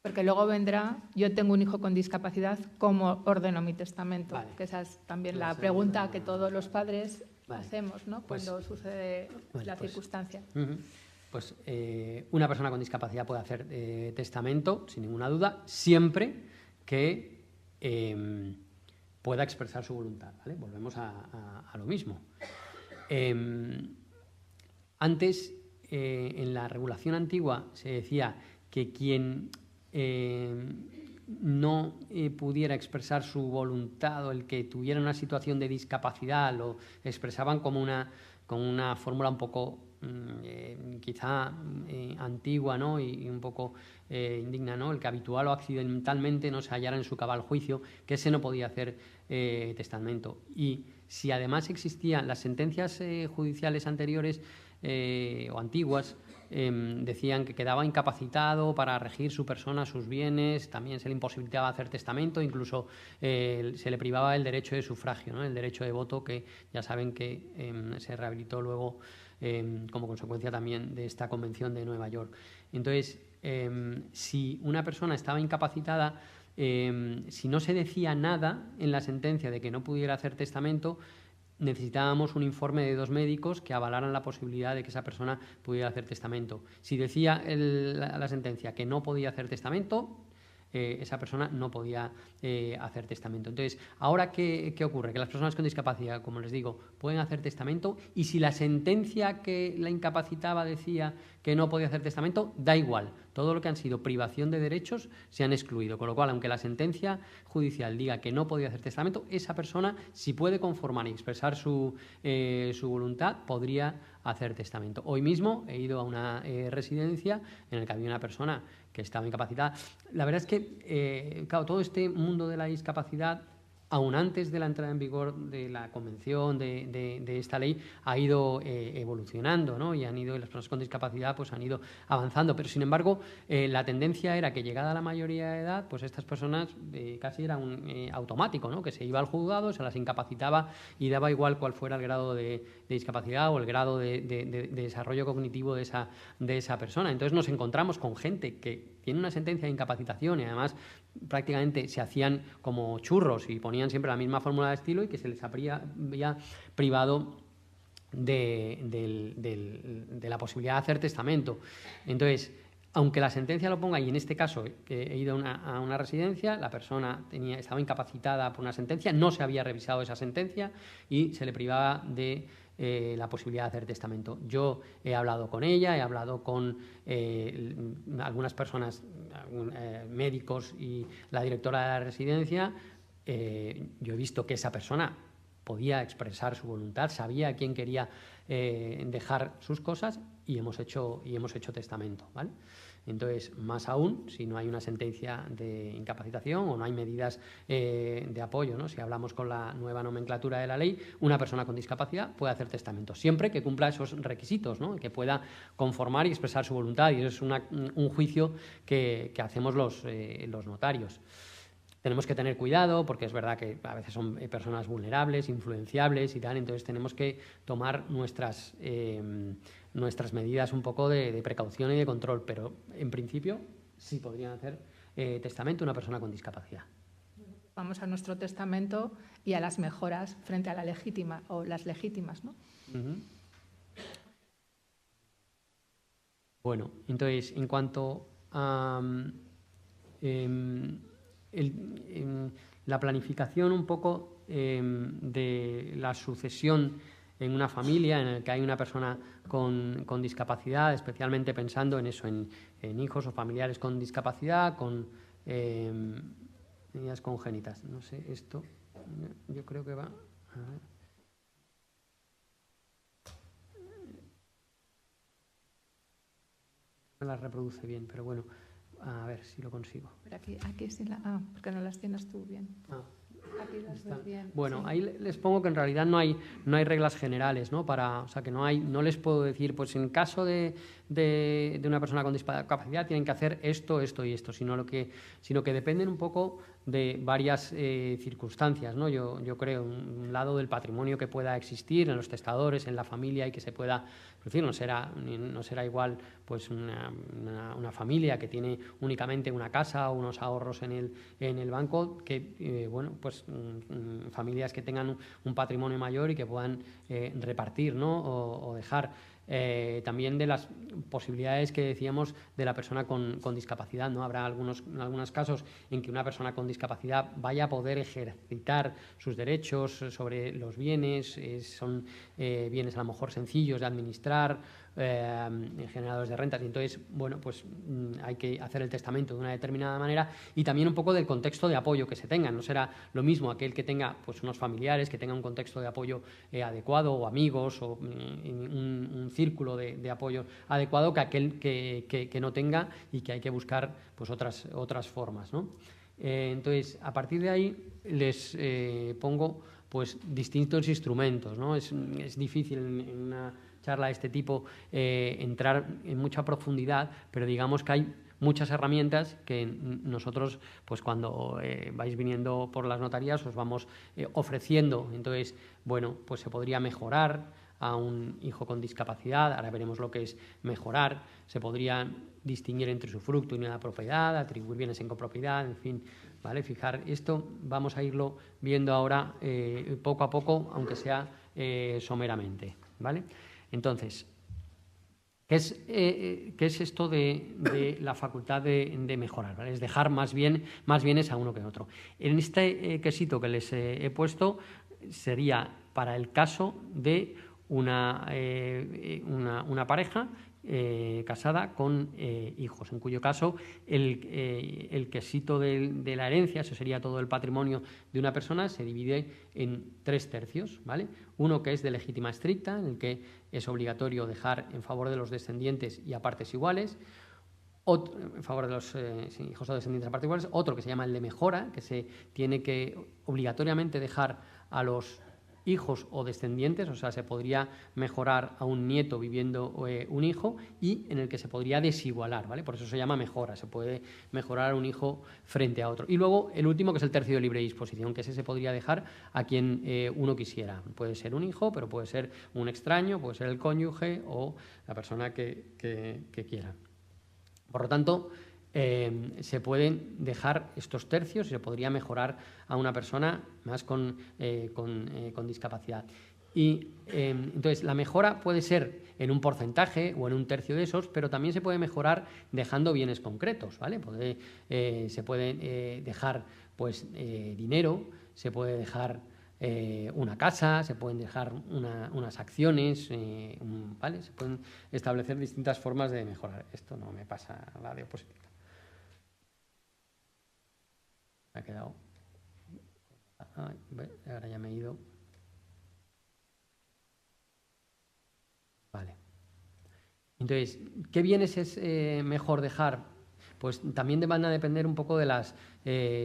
Porque luego vendrá, yo tengo un hijo con discapacidad, ¿cómo ordeno mi testamento? Vale. Que esa es también la pregunta que todos los padres hacemos, ¿no?, pues, cuando sucede la circunstancia. Pues una persona con discapacidad puede hacer testamento, sin ninguna duda, siempre que pueda expresar su voluntad, ¿vale? Volvemos a lo mismo. Antes, en la regulación antigua, se decía que quien no pudiera expresar su voluntad, o el que tuviera una situación de discapacidad, lo expresaban como una fórmula un poco quizá antigua, ¿no?, y un poco indigna, ¿no?, el que habitual o accidentalmente no se hallara en su cabal juicio, que ese no podía hacer testamento. Y si además existían las sentencias judiciales anteriores o antiguas, decían que quedaba incapacitado para regir su persona, sus bienes, también se le imposibilitaba hacer testamento, incluso se le privaba el derecho de sufragio, ¿no?, el derecho de voto, que ya saben que se rehabilitó luego como consecuencia también de esta Convención de Nueva York. Entonces, si una persona estaba incapacitada, si no se decía nada en la sentencia de que no pudiera hacer testamento, necesitábamos un informe de 2 médicos que avalaran la posibilidad de que esa persona pudiera hacer testamento. Si decía la sentencia que no podía hacer testamento, esa persona no podía hacer testamento. Entonces, ¿ahora qué ocurre? Que las personas con discapacidad, como les digo, pueden hacer testamento, y si la sentencia que la incapacitaba decía que no podía hacer testamento, da igual. Todo lo que han sido privación de derechos se han excluido. Con lo cual, aunque la sentencia judicial diga que no podía hacer testamento, esa persona, si puede conformar y expresar su voluntad, podría hacer testamento. Hoy mismo he ido a una residencia en la que había una persona que estaba incapacitada. La verdad es que, claro, todo este mundo de la discapacidad, aún antes de la entrada en vigor de la convención, de esta ley, ha ido evolucionando, ¿no? Y las personas con discapacidad pues han ido avanzando. Pero, sin embargo, la tendencia era que, llegada a la mayoría de edad, pues estas personas casi era un automático, ¿no? Que se iba al juzgado, se las incapacitaba y daba igual cuál fuera el grado de discapacidad o el grado de desarrollo cognitivo de esa persona. Entonces nos encontramos con gente que tiene una sentencia de incapacitación y además prácticamente se hacían como churros y ponían siempre la misma fórmula de estilo, y que se les había privado de la posibilidad de hacer testamento. Entonces, aunque la sentencia lo ponga, y en este caso he ido a una residencia, la persona estaba incapacitada por una sentencia, no se había revisado esa sentencia y se le privaba de la posibilidad de hacer testamento. Yo he hablado con ella, he hablado con algunas personas, médicos y la directora de la residencia. Yo he visto que esa persona podía expresar su voluntad, sabía a quién quería dejar sus cosas, y hemos hecho testamento, ¿vale? Entonces, más aún, si no hay una sentencia de incapacitación o no hay medidas de apoyo, ¿no? Si hablamos con la nueva nomenclatura de la ley, una persona con discapacidad puede hacer testamento, siempre que cumpla esos requisitos, ¿no? Que pueda conformar y expresar su voluntad, y eso es un juicio que hacemos los notarios. Tenemos que tener cuidado, porque es verdad que a veces son personas vulnerables, influenciables y tal, entonces tenemos que tomar nuestras medidas un poco de precaución y de control, pero en principio sí podrían hacer testamento una persona con discapacidad. Vamos a nuestro testamento y a las mejoras frente a la legítima o las legítimas, ¿no? Bueno, entonces, en cuanto a la planificación un poco de la sucesión en una familia en la que hay una persona con discapacidad, especialmente pensando en eso, en hijos o familiares con discapacidad, con medidas congénitas. No sé, esto yo creo que va... A ver. No la reproduce bien, pero bueno, a ver si lo consigo. Pero aquí sí porque no las tienes tú bien. Aquí las ves bien. Bueno, sí. ahí les pongo que en realidad no hay reglas generales, ¿no? O sea, que no les puedo decir, pues en caso de una persona con discapacidad tienen que hacer esto, esto y esto, sino que dependen un poco de varias circunstancias, ¿no? Yo creo, un lado del patrimonio que pueda existir en los testadores, en la familia, y que se pueda, es decir, no será igual pues una familia que tiene únicamente una casa o unos ahorros en el banco que familias que tengan un patrimonio mayor y que puedan repartir, ¿no? o dejar. También de las posibilidades que decíamos de la persona con discapacidad, ¿no? Habrá algunos casos en que una persona con discapacidad vaya a poder ejercitar sus derechos sobre los bienes, son bienes a lo mejor sencillos de administrar, generadores de rentas, y entonces, bueno, pues hay que hacer el testamento de una determinada manera, y también un poco del contexto de apoyo que se tenga. No será lo mismo aquel que tenga pues unos familiares, que tenga un contexto de apoyo adecuado, o amigos, o un círculo de apoyo adecuado, que aquel que no tenga, y que hay que buscar pues otras formas, ¿no? Entonces, a partir de ahí les pongo pues distintos instrumentos, ¿no? Es difícil en una charla de este tipo entrar en mucha profundidad, pero digamos que hay muchas herramientas que nosotros, pues cuando vais viniendo por las notarías, os vamos ofreciendo. Entonces, bueno, pues se podría mejorar a un hijo con discapacidad. Ahora veremos lo que es mejorar. Se podría distinguir entre usufructo y unidad de propiedad, atribuir bienes en copropiedad, en fin, ¿vale? Fijar esto, vamos a irlo viendo ahora poco a poco, aunque sea someramente, ¿vale? Entonces, ¿qué es esto de la facultad de mejorar? ¿Vale? Es dejar más bienes a uno que a otro. En este quesito que les he puesto sería para el caso de una pareja casada con hijos, en cuyo caso el quesito de la herencia, eso sería todo el patrimonio de una persona, se divide en 3 tercios, ¿vale? Uno que es de legítima estricta, en el que es obligatorio dejar en favor de los descendientes y a partes iguales, otro, en favor de los hijos o descendientes a partes iguales, otro que se llama el de mejora, que se tiene que obligatoriamente dejar a los hijos o descendientes, o sea, se podría mejorar a un nieto viviendo un hijo, y en el que se podría desigualar, ¿vale? Por eso se llama mejora, se puede mejorar a un hijo frente a otro. Y luego el último, que es el tercio de libre disposición, que ese se podría dejar a quien uno quisiera. Puede ser un hijo, pero puede ser un extraño, puede ser el cónyuge o la persona que quiera. Por lo tanto, se pueden dejar estos tercios y se podría mejorar a una persona más con discapacidad. Y entonces la mejora puede ser en un porcentaje o en un tercio de esos, pero también se puede mejorar dejando bienes concretos, ¿vale? Se puede dejar pues dinero, se puede dejar una casa, se pueden dejar unas acciones, ¿vale? Se pueden establecer distintas formas de mejorar. Esto no me pasa la diapositiva. Me ha quedado. Ay, ahora ya me he ido. Vale. Entonces, ¿qué bienes es mejor dejar? Pues también van a depender un poco de la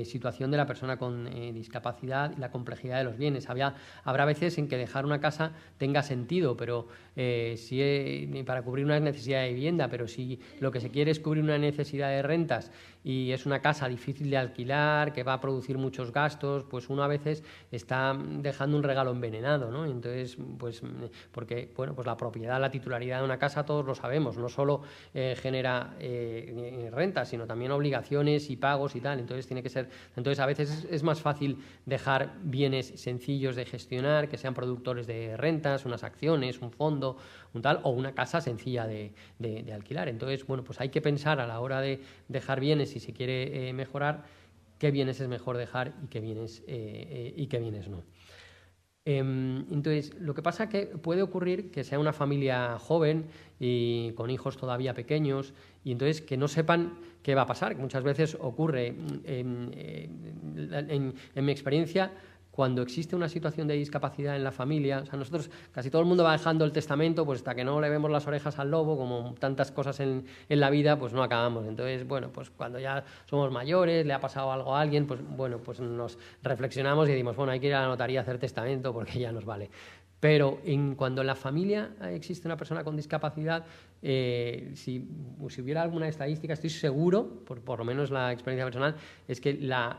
situación de la persona con discapacidad y la complejidad de los bienes. Habrá veces en que dejar una casa tenga sentido, pero para cubrir una necesidad de vivienda, pero si lo que se quiere es cubrir una necesidad de rentas y es una casa difícil de alquilar, que va a producir muchos gastos, pues uno a veces está dejando un regalo envenenado, ¿no? Entonces, pues porque bueno, pues la propiedad, la titularidad de una casa, todos lo sabemos, no solo genera rentas, sino también obligaciones y pagos y tal. Entonces a veces es más fácil dejar bienes sencillos de gestionar, que sean productores de rentas, unas acciones, un fondo, un tal, o una casa sencilla de alquilar. Entonces, bueno, pues hay que pensar a la hora de dejar bienes, si se quiere mejorar, qué bienes es mejor dejar y qué bienes no. Entonces, lo que pasa es que puede ocurrir que sea una familia joven y con hijos todavía pequeños, y entonces que no sepan qué va a pasar. Muchas veces ocurre, en mi experiencia, cuando existe una situación de discapacidad en la familia, o sea, nosotros, casi todo el mundo va dejando el testamento, pues hasta que no le vemos las orejas al lobo, como tantas cosas en la vida, pues no acabamos. Entonces, bueno, pues cuando ya somos mayores, le ha pasado algo a alguien, pues bueno, pues nos reflexionamos y decimos, bueno, hay que ir a la notaría a hacer testamento porque ya nos vale. Pero cuando en la familia existe una persona con discapacidad, si hubiera alguna estadística, estoy seguro, por lo menos la experiencia personal, es que la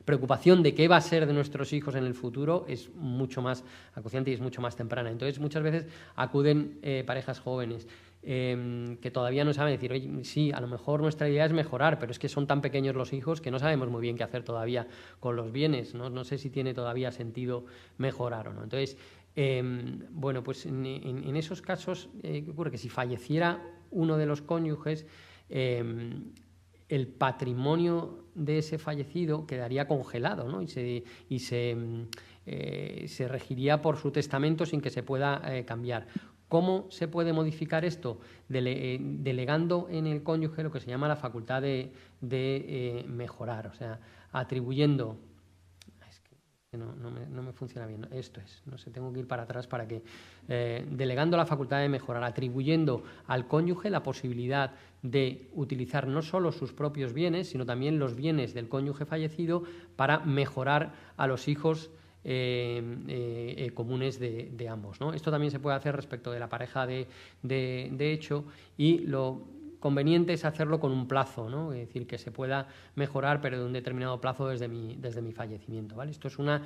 preocupación de qué va a ser de nuestros hijos en el futuro es mucho más acuciante y es mucho más temprana. Entonces, muchas veces acuden parejas jóvenes que todavía no saben decir, oye, sí, a lo mejor nuestra idea es mejorar, pero es que son tan pequeños los hijos que no sabemos muy bien qué hacer todavía con los bienes, no sé si tiene todavía sentido mejorar o no. Entonces, bueno, pues en esos casos, ¿qué ocurre? Que si falleciera uno de los cónyuges, el patrimonio de ese fallecido quedaría congelado, ¿no? y se regiría por su testamento sin que se pueda cambiar. ¿Cómo se puede modificar esto? Delegando en el cónyuge lo que se llama la facultad de mejorar, o sea, atribuyendo... No me funciona bien. Esto es, no sé, tengo que ir para atrás para que... delegando la facultad de mejorar, atribuyendo al cónyuge la posibilidad de utilizar no solo sus propios bienes, sino también los bienes del cónyuge fallecido para mejorar a los hijos comunes de ambos, ¿no? Esto también se puede hacer respecto de la pareja de hecho, y conveniente es hacerlo con un plazo, ¿no? Es decir, que se pueda mejorar, pero de un determinado plazo desde mi fallecimiento, ¿vale? Esto es una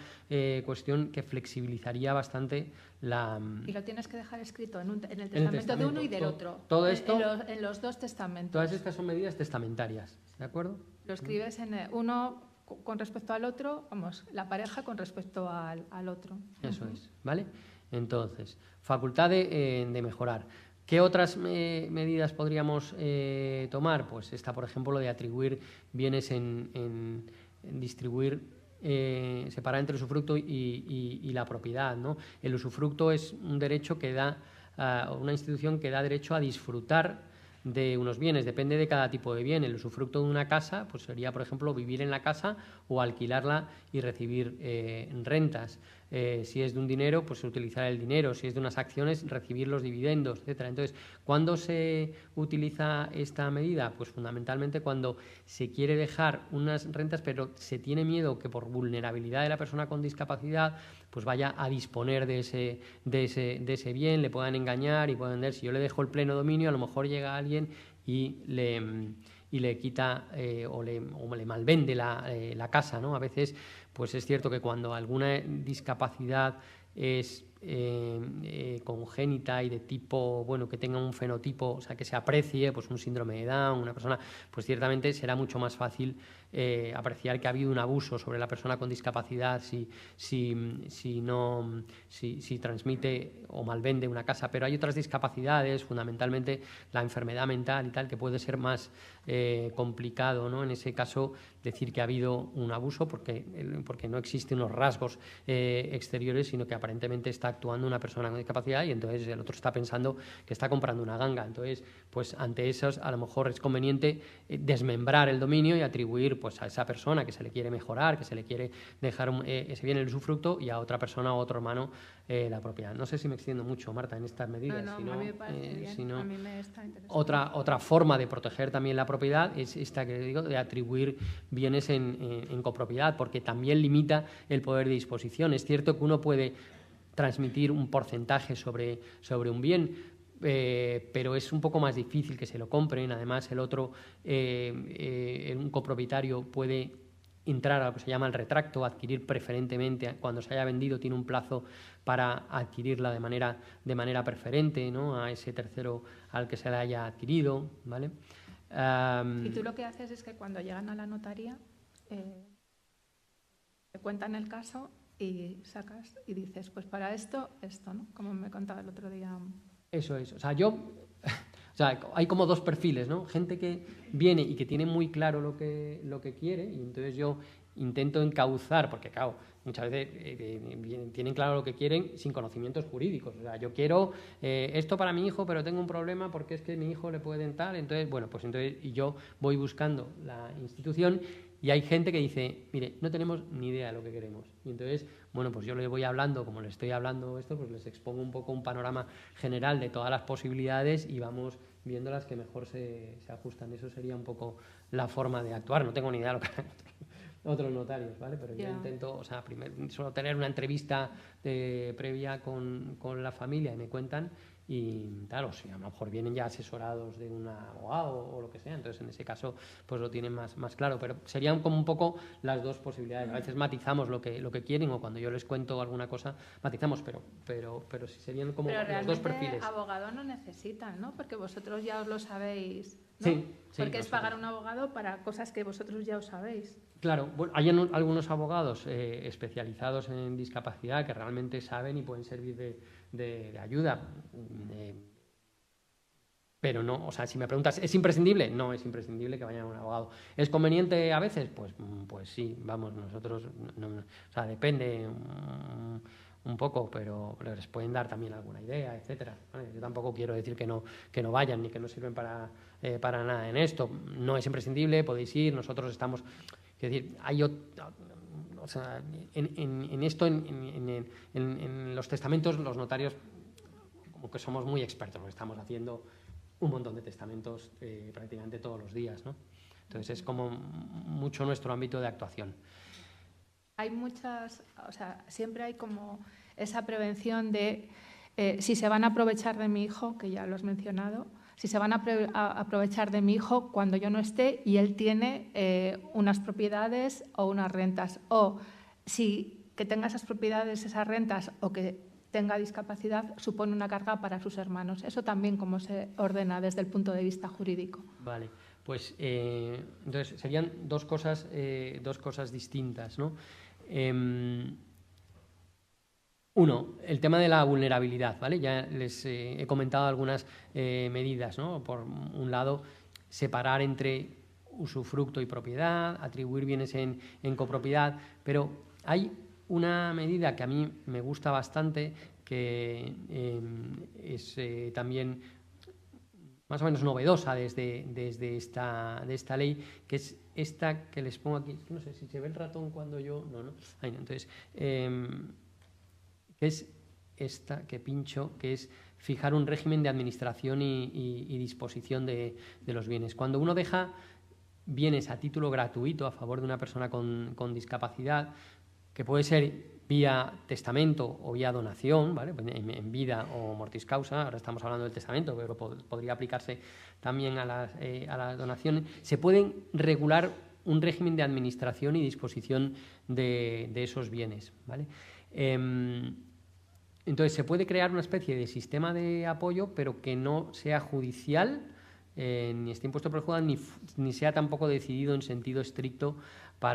cuestión que flexibilizaría bastante la... Y lo tienes que dejar escrito en el testamento de uno y del otro. Todo esto... En los dos testamentos. Todas estas son medidas testamentarias, ¿de acuerdo? Lo escribes en uno con respecto al otro, vamos, la pareja con respecto al otro. Eso es, ¿vale? Entonces, facultad de mejorar. ¿Qué otras medidas podríamos tomar? Pues esta, por ejemplo, lo de atribuir bienes en distribuir, separar entre el usufructo y la propiedad, ¿no? El usufructo es un derecho que da, una institución que da derecho a disfrutar de unos bienes, depende de cada tipo de bien. El usufructo de una casa pues sería, por ejemplo, vivir en la casa o alquilarla y recibir rentas. Si es de un dinero, pues utilizar el dinero. Si es de unas acciones, recibir los dividendos, etcétera. Entonces, ¿cuándo se utiliza esta medida? Pues fundamentalmente cuando se quiere dejar unas rentas, pero se tiene miedo que por vulnerabilidad de la persona con discapacidad pues vaya a disponer de ese bien, le puedan engañar y puedan ver, si yo le dejo el pleno dominio, a lo mejor llega alguien y le quita o le malvende la casa, ¿no? A veces pues es cierto que cuando alguna discapacidad es congénita y de tipo, bueno, que tenga un fenotipo, o sea, que se aprecie, pues un síndrome de Down, una persona, pues ciertamente será mucho más fácil apreciar que ha habido un abuso sobre la persona con discapacidad si transmite o malvende una casa. Pero hay otras discapacidades, fundamentalmente la enfermedad mental y tal, que puede ser más complicado, ¿no? En ese caso, decir que ha habido un abuso porque no existen unos rasgos exteriores, sino que aparentemente está actuando una persona con discapacidad y entonces el otro está pensando que está comprando una ganga. Entonces, pues ante esos a lo mejor es conveniente desmembrar el dominio y atribuir pues a esa persona que se le quiere mejorar, que se le quiere dejar ese bien el usufructo, y a otra persona o otro hermano la propiedad. No sé si me extiendo mucho, Marta, en estas medidas. No, a mí me parece bien. A mí me está interesante. Otra forma de proteger también la propiedad es esta que digo, de atribuir bienes en copropiedad, porque también limita el poder de disposición. Es cierto que uno puede transmitir un porcentaje sobre un bien, pero es un poco más difícil que se lo compren. Además, el otro, un copropietario puede entrar a lo que se llama el retracto, adquirir preferentemente, cuando se haya vendido tiene un plazo para adquirirla de manera preferente, ¿no?, a ese tercero al que se la haya adquirido, ¿vale? Y tú lo que haces es que cuando llegan a la notaría te cuentan el caso y sacas y dices, pues para esto, ¿no? Como me contaba el otro día. Eso es. O sea, hay como dos perfiles, ¿no? Gente que viene y que tiene muy claro lo que quiere, y entonces yo intento encauzar, porque claro, muchas veces tienen claro lo que quieren sin conocimientos jurídicos. O sea, yo quiero esto para mi hijo, pero tengo un problema porque es que mi hijo le pueden tal. Entonces, bueno, pues entonces y yo voy buscando la institución. Y hay gente que dice, mire, no tenemos ni idea de lo que queremos. Y entonces, bueno, pues yo le voy hablando, como le estoy hablando esto, pues les expongo un poco un panorama general de todas las posibilidades y vamos viendo las que mejor se ajustan. Eso sería un poco la forma de actuar. No tengo ni idea de lo que harán otros notarios, ¿vale? Pero yo intento, o sea, primero suelo tener una entrevista previa con la familia y me cuentan. Y claro, si a lo mejor vienen ya asesorados de un abogado o lo que sea, entonces en ese caso pues lo tienen más claro, pero serían como un poco las dos posibilidades. A veces matizamos lo que quieren, o cuando yo les cuento alguna cosa matizamos, pero sí serían como los dos perfiles. Pero abogado no necesitan, ¿no? Porque vosotros ya os lo sabéis, ¿no? Sí, porque es pagar un abogado para cosas que vosotros ya os sabéis. Claro, bueno, hay algunos abogados especializados en discapacidad que realmente saben y pueden servir de ayuda. Pero no, o sea, si me preguntas, ¿es imprescindible? No es imprescindible que vaya un abogado. ¿Es conveniente a veces? Pues sí, vamos, nosotros, o sea, depende un poco, pero les pueden dar también alguna idea, etcétera. ¿Vale? Yo tampoco quiero decir que no vayan ni que no sirven para nada en esto. No es imprescindible, podéis ir, nosotros estamos... Es decir, hay o sea, en esto, en los testamentos, los notarios como que somos muy expertos, porque estamos haciendo un montón de testamentos prácticamente todos los días, ¿no? Entonces es como mucho nuestro ámbito de actuación. Hay muchas, o sea, siempre hay como esa prevención de si se van a aprovechar de mi hijo, que ya lo has mencionado, si se van a aprovechar de mi hijo cuando yo no esté y él tiene unas propiedades o unas rentas, o si que tenga esas propiedades, esas rentas o que tenga discapacidad supone una carga para sus hermanos. Eso también cómo se ordena desde el punto de vista jurídico. Vale, pues entonces serían dos cosas distintas, ¿no? Uno, el tema de la vulnerabilidad, ¿vale? Ya les he comentado algunas medidas, ¿no? Por un lado, separar entre usufructo y propiedad, atribuir bienes en copropiedad, pero hay una medida que a mí me gusta bastante, que es también más o menos novedosa desde esta ley, que es esta que les pongo aquí. No sé si se ve el ratón cuando yo... No. Ahí no. Entonces, que es esta que pincho, que es fijar un régimen de administración y disposición de los bienes. Cuando uno deja bienes a título gratuito a favor de una persona con discapacidad, que puede ser vía testamento o vía donación, ¿vale? En vida o mortis causa, ahora estamos hablando del testamento, pero podría aplicarse también a las donaciones, se pueden regular un régimen de administración y disposición de esos bienes, ¿vale? Entonces, se puede crear una especie de sistema de apoyo, pero que no sea judicial, ni esté impuesto por el juzgado, ni sea tampoco decidido en sentido estricto por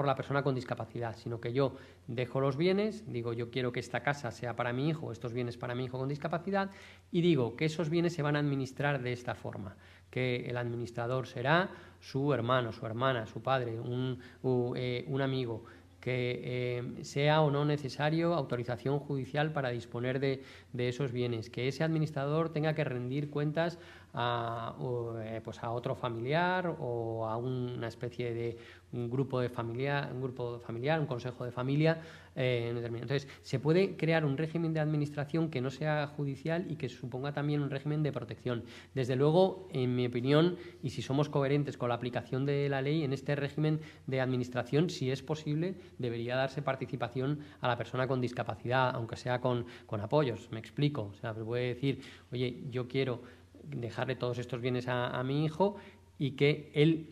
la persona con discapacidad, sino que yo dejo los bienes, digo yo quiero que esta casa sea para mi hijo, estos bienes para mi hijo con discapacidad, y digo que esos bienes se van a administrar de esta forma, que el administrador será su hermano, su hermana, su padre, un amigo, que sea o no necesario autorización judicial para disponer de esos bienes, que ese administrador tenga que rendir cuentas a otro familiar o a una especie de un grupo familiar, un consejo de familia. Entonces, se puede crear un régimen de administración que no sea judicial y que suponga también un régimen de protección. Desde luego, en mi opinión, y si somos coherentes con la aplicación de la ley, en este régimen de administración, si es posible, debería darse participación a la persona con discapacidad, aunque sea con apoyos. Me explico. O sea, me puede decir, oye, yo quiero dejarle todos estos bienes a mi hijo y que él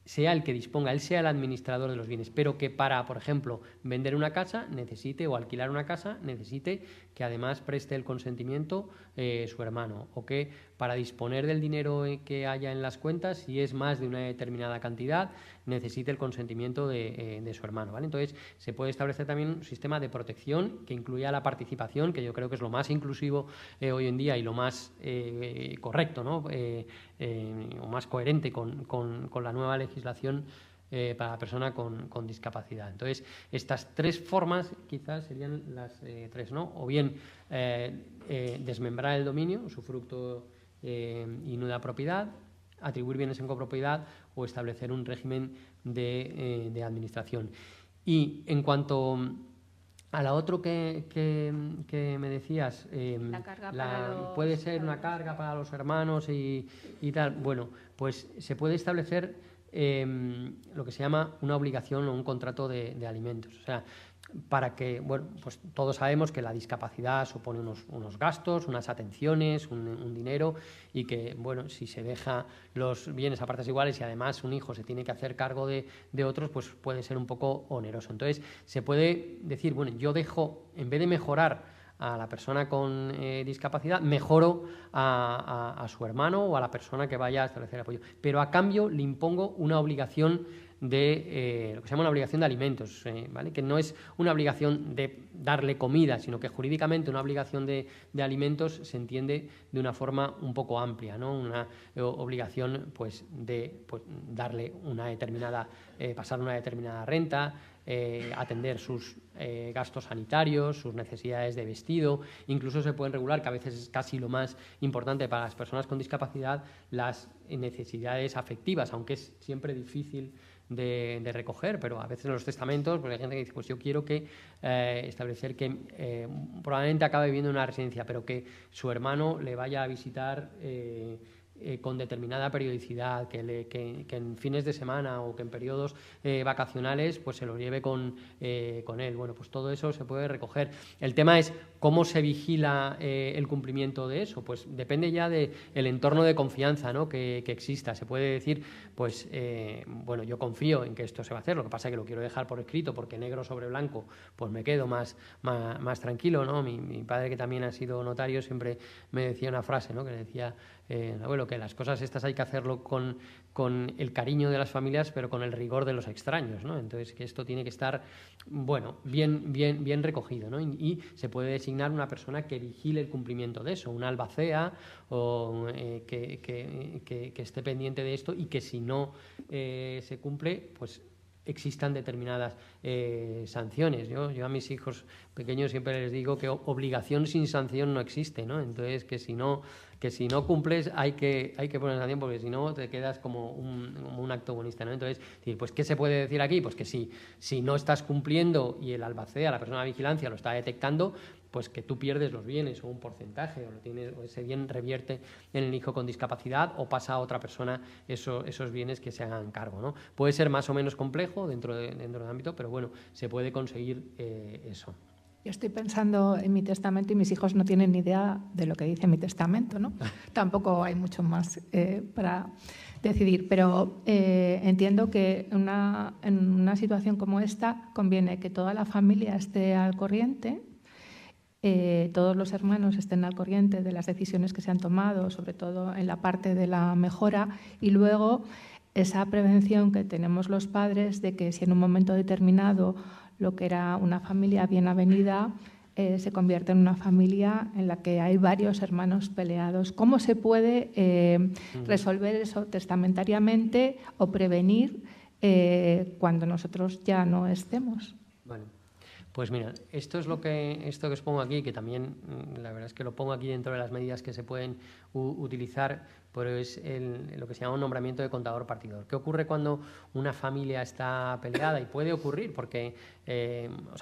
sea el que disponga, él sea el administrador de los bienes, pero que para, por ejemplo, vender una casa necesite o alquilar una casa necesite que además preste el consentimiento su hermano, o que para disponer del dinero que haya en las cuentas, si es más de una determinada cantidad, necesite el consentimiento de su hermano, ¿vale? Entonces, se puede establecer también un sistema de protección que incluya la participación, que yo creo que es lo más inclusivo hoy en día y lo más correcto, ¿no? O más coherente con la nueva legislación para la persona con discapacidad. Entonces, estas tres formas quizás serían las tres, ¿no? O bien desmembrar el dominio, usufructo y nuda propiedad, atribuir bienes en copropiedad o establecer un régimen de administración. Y en cuanto a la otra que me decías, La carga puede ser una carga para los hermanos y tal. Bueno, pues se puede establecer lo que se llama una obligación o un contrato de alimentos. O sea, para que, bueno, pues todos sabemos que la discapacidad supone unos gastos, unas atenciones, un dinero, y que, bueno, si se deja los bienes a partes iguales y además un hijo se tiene que hacer cargo de otros, pues puede ser un poco oneroso. Entonces, se puede decir, bueno, yo dejo, en vez de mejorar a la persona con discapacidad, mejoro a su hermano o a la persona que vaya a establecer apoyo. Pero a cambio le impongo una obligación de lo que se llama una obligación de alimentos, ¿vale? Que no es una obligación de darle comida, sino que jurídicamente una obligación de alimentos se entiende de una forma un poco amplia, ¿no? Una obligación pues de darle una determinada, pasar una determinada renta, atender sus gastos sanitarios, sus necesidades de vestido. Incluso se pueden regular, que a veces es casi lo más importante para las personas con discapacidad, las necesidades afectivas, aunque es siempre difícil de recoger, pero a veces en los testamentos pues hay gente que dice, pues yo quiero que establecer que probablemente acabe viviendo en una residencia, pero que su hermano le vaya a visitar con determinada periodicidad, que en fines de semana o que en periodos vacacionales pues se lo lleve con él. Bueno, pues todo eso se puede recoger. El tema es cómo se vigila el cumplimiento de eso. Pues depende ya del entorno de confianza, ¿no?, que exista. Se puede decir, pues, bueno, yo confío en que esto se va a hacer, lo que pasa es que lo quiero dejar por escrito porque negro sobre blanco pues me quedo más tranquilo, ¿no? Mi padre, que también ha sido notario, siempre me decía una frase, ¿no?, que decía, abuelo, que las cosas estas hay que hacerlo con el cariño de las familias, pero con el rigor de los extraños, ¿no? Entonces, que esto tiene que estar, bueno, bien recogido, ¿no? Y se puede designar una persona que vigile el cumplimiento de eso, una albacea o que esté pendiente de esto, y que si no se cumple, pues existan determinadas sanciones. Yo a mis hijos pequeños siempre les digo que obligación sin sanción no existe, ¿no? Entonces, que si no cumples hay que poner sanción, porque si no te quedas como un acto bonista, ¿no? Entonces, pues ¿qué se puede decir aquí? Pues que si no estás cumpliendo y el albacea, la persona de vigilancia, lo está detectando, pues que tú pierdes los bienes o un porcentaje, o ese bien revierte en el hijo con discapacidad o pasa a otra persona esos bienes que se hagan cargo, ¿no? Puede ser más o menos complejo dentro del ámbito, pero bueno, se puede conseguir eso. Yo estoy pensando en mi testamento y mis hijos no tienen ni idea de lo que dice mi testamento, ¿no? Tampoco hay mucho más para decidir, pero entiendo que en una situación como esta conviene que toda la familia esté al corriente, todos los hermanos estén al corriente de las decisiones que se han tomado, sobre todo en la parte de la mejora, y luego esa prevención que tenemos los padres de que si en un momento determinado lo que era una familia bien avenida se convierte en una familia en la que hay varios hermanos peleados. ¿Cómo se puede resolver eso testamentariamente o prevenir cuando nosotros ya no estemos? Vale. Pues mira, esto que os pongo aquí, que también la verdad es que lo pongo aquí dentro de las medidas que se pueden utilizar, pero es lo que se llama un nombramiento de contador partidor. ¿Qué ocurre cuando una familia está peleada? Y puede ocurrir, porque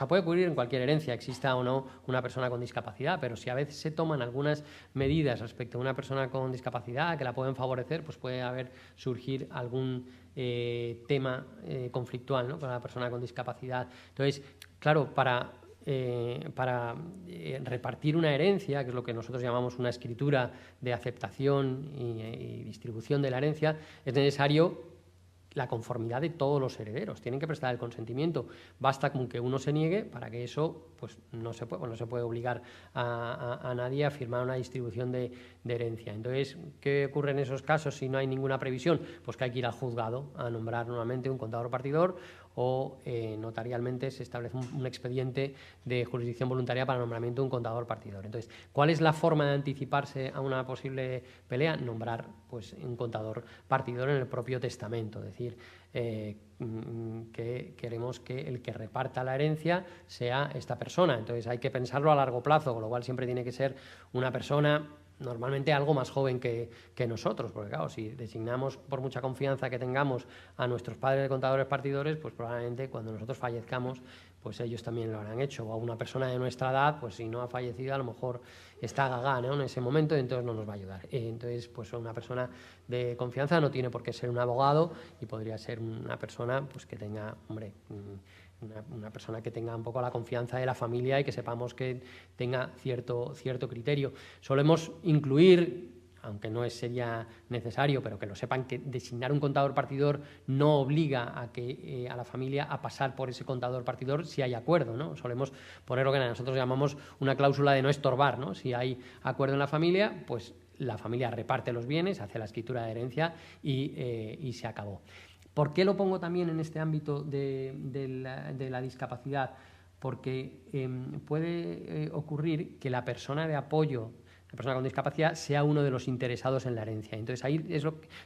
puede ocurrir en cualquier herencia, exista o no una persona con discapacidad, pero si a veces se toman algunas medidas respecto a una persona con discapacidad que la pueden favorecer, pues puede surgir algún tema conflictual, ¿no?, con la persona con discapacidad. Entonces, claro, para repartir una herencia, que es lo que nosotros llamamos una escritura de aceptación y distribución de la herencia, es necesario la conformidad de todos los herederos. Tienen que prestar el consentimiento. Basta con que uno se niegue para que eso pues no se puede obligar a nadie a firmar una distribución de herencia. Entonces, ¿qué ocurre en esos casos si no hay ninguna previsión? Pues que hay que ir al juzgado a nombrar nuevamente un contador partidor, o notarialmente se establece un expediente de jurisdicción voluntaria para el nombramiento de un contador partidor. Entonces, ¿cuál es la forma de anticiparse a una posible pelea? Nombrar pues un contador partidor en el propio testamento, es decir, que queremos que el que reparta la herencia sea esta persona. Entonces hay que pensarlo a largo plazo, con lo cual siempre tiene que ser una persona normalmente algo más joven que nosotros, porque claro, si designamos, por mucha confianza que tengamos, a nuestros padres de contadores partidores, pues probablemente cuando nosotros fallezcamos, pues ellos también lo habrán hecho, o a una persona de nuestra edad, pues si no ha fallecido, a lo mejor está gaga, ¿no?, en ese momento, y entonces no nos va a ayudar. Entonces, pues una persona de confianza no tiene por qué ser un abogado, y podría ser una persona pues que tenga, una persona que tenga un poco la confianza de la familia y que sepamos que tenga cierto criterio. Solemos incluir, aunque no sería necesario, pero que lo sepan, que designar un contador partidor no obliga a la familia a pasar por ese contador partidor si hay acuerdo, ¿no? Solemos poner lo que nosotros llamamos una cláusula de no estorbar, ¿no? Si hay acuerdo en la familia, pues la familia reparte los bienes, hace la escritura de herencia y se acabó. ¿Por qué lo pongo también en este ámbito de la discapacidad? Porque puede ocurrir que la persona de apoyo, la persona con discapacidad, sea uno de los interesados en la herencia. Entonces ahí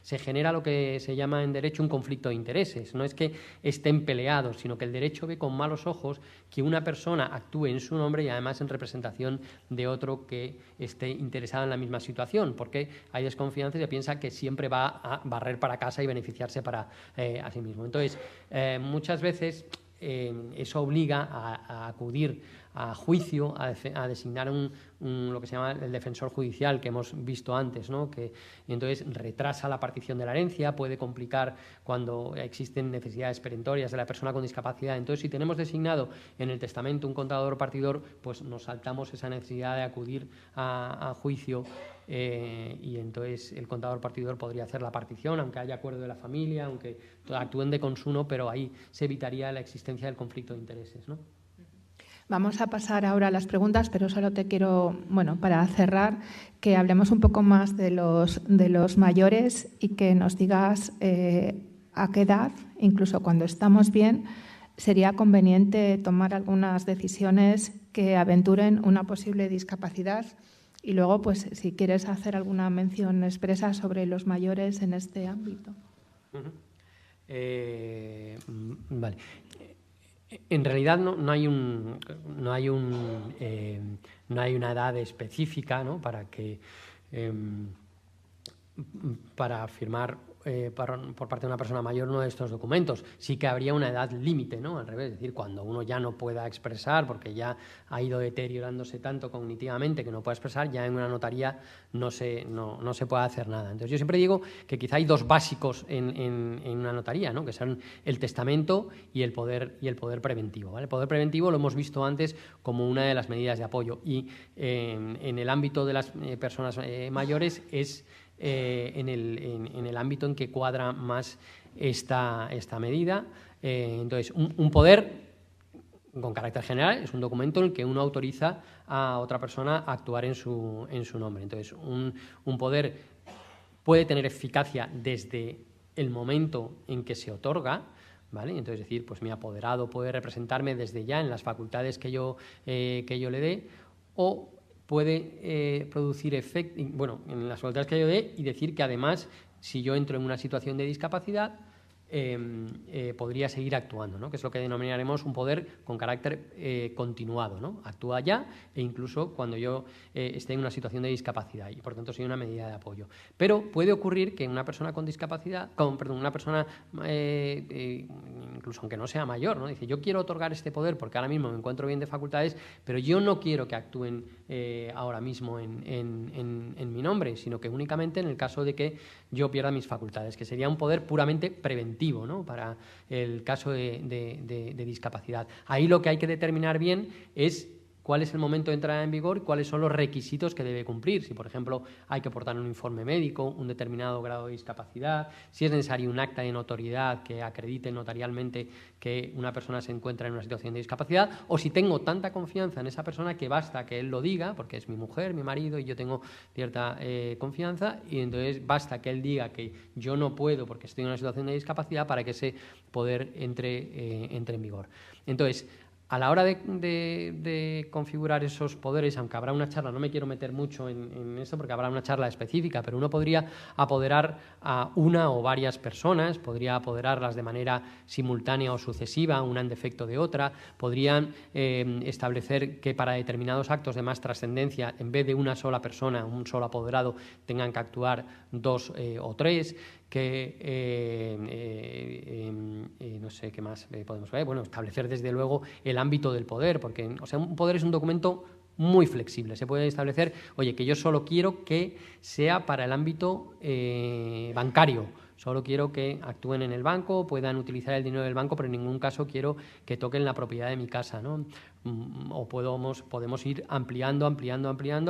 se genera lo que se llama en derecho un conflicto de intereses. No es que estén peleados, sino que el derecho ve con malos ojos que una persona actúe en su nombre y además en representación de otro que esté interesado en la misma situación, porque hay desconfianza y se piensa que siempre va a barrer para casa y beneficiarse para a sí mismo. Entonces, muchas veces eso obliga a acudir a juicio, a designar lo que se llama el defensor judicial, que hemos visto antes, ¿no? Que entonces retrasa la partición de la herencia, puede complicar cuando existen necesidades perentorias de la persona con discapacidad. Entonces, si tenemos designado en el testamento un contador partidor, pues nos saltamos esa necesidad de acudir a juicio, y entonces el contador partidor podría hacer la partición, aunque haya acuerdo de la familia, aunque actúen de consuno, pero ahí se evitaría la existencia del conflicto de intereses, ¿no? Vamos a pasar ahora a las preguntas, pero solo te quiero, bueno, para cerrar, que hablemos un poco más de los mayores y que nos digas a qué edad, incluso cuando estamos bien, sería conveniente tomar algunas decisiones que aventuren una posible discapacidad. Y luego, pues, si quieres hacer alguna mención expresa sobre los mayores en este ámbito. Vale. En realidad no hay una edad específica, ¿no? Para firmar por parte de una persona mayor uno de estos documentos. Sí que habría una edad límite, ¿no? Al revés, es decir, cuando uno ya no pueda expresar, porque ya ha ido deteriorándose tanto cognitivamente que no pueda expresar, ya en una notaría no se puede hacer nada. Entonces, yo siempre digo que quizá hay dos básicos en una notaría, ¿no? Que son el testamento y el poder preventivo, ¿vale? El poder preventivo lo hemos visto antes como una de las medidas de apoyo, y en el ámbito de las personas mayores es en el ámbito en que cuadra más esta medida. Entonces, un poder con carácter general es un documento en el que uno autoriza a otra persona a actuar en su nombre. Entonces, un poder puede tener eficacia desde el momento en que se otorga, ¿vale? Entonces, decir, pues mi apoderado puede representarme desde ya en las facultades que yo le dé, o puede producir efecto, bueno, en las facultades que yo dé, y decir que además, si yo entro en una situación de discapacidad, podría seguir actuando, ¿no? Que es lo que denominaremos un poder con carácter continuado, ¿no? Actúa ya e incluso cuando yo esté en una situación de discapacidad, y por tanto soy una medida de apoyo. Pero puede ocurrir que una persona con discapacidad, una persona incluso aunque no sea mayor, ¿no? Dice, yo quiero otorgar este poder porque ahora mismo me encuentro bien de facultades, pero yo no quiero que actúen ahora mismo en mi nombre, sino que únicamente en el caso de que yo pierda mis facultades, que sería un poder puramente preventivo, ¿no? Para el caso de discapacidad. Ahí lo que hay que determinar bien es cuál es el momento de entrada en vigor y cuáles son los requisitos que debe cumplir. Si, por ejemplo, hay que aportar un informe médico, un determinado grado de discapacidad, si es necesario un acta de notoriedad que acredite notarialmente que una persona se encuentra en una situación de discapacidad, o si tengo tanta confianza en esa persona que basta que él lo diga, porque es mi mujer, mi marido, y yo tengo cierta confianza, y entonces basta que él diga que yo no puedo porque estoy en una situación de discapacidad para que ese poder entre en vigor. Entonces, a la hora de configurar esos poderes, aunque habrá una charla, no me quiero meter mucho en esto porque habrá una charla específica, pero uno podría apoderar a una o varias personas, podría apoderarlas de manera simultánea o sucesiva, una en defecto de otra, podrían establecer que para determinados actos de más trascendencia, en vez de una sola persona, un solo apoderado, tengan que actuar dos o tres, que no sé qué más podemos ver. Bueno, establecer desde luego el ámbito del poder, porque, o sea, un poder es un documento muy flexible. Se puede establecer, oye, que yo solo quiero que sea para el ámbito bancario. Solo quiero que actúen en el banco, puedan utilizar el dinero del banco, pero en ningún caso quiero que toquen la propiedad de mi casa, ¿no? O podemos ir ampliando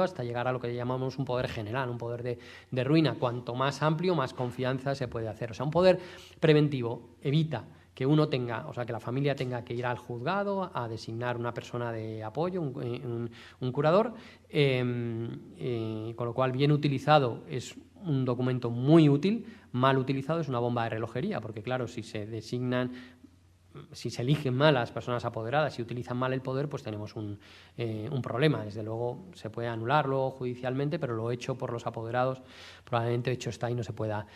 hasta llegar a lo que llamamos un poder general, un poder de ruina. Cuanto más amplio, más confianza se puede hacer. O sea, un poder preventivo evita que uno tenga, o sea, que la familia tenga que ir al juzgado a designar una persona de apoyo, un curador, con lo cual, bien utilizado, es un documento muy útil. Mal utilizado es una bomba de relojería, porque claro, si se eligen mal a las personas apoderadas y utilizan mal el poder, pues tenemos un problema. Desde luego se puede anularlo judicialmente, pero lo hecho por los apoderados probablemente hecho está y no se pueda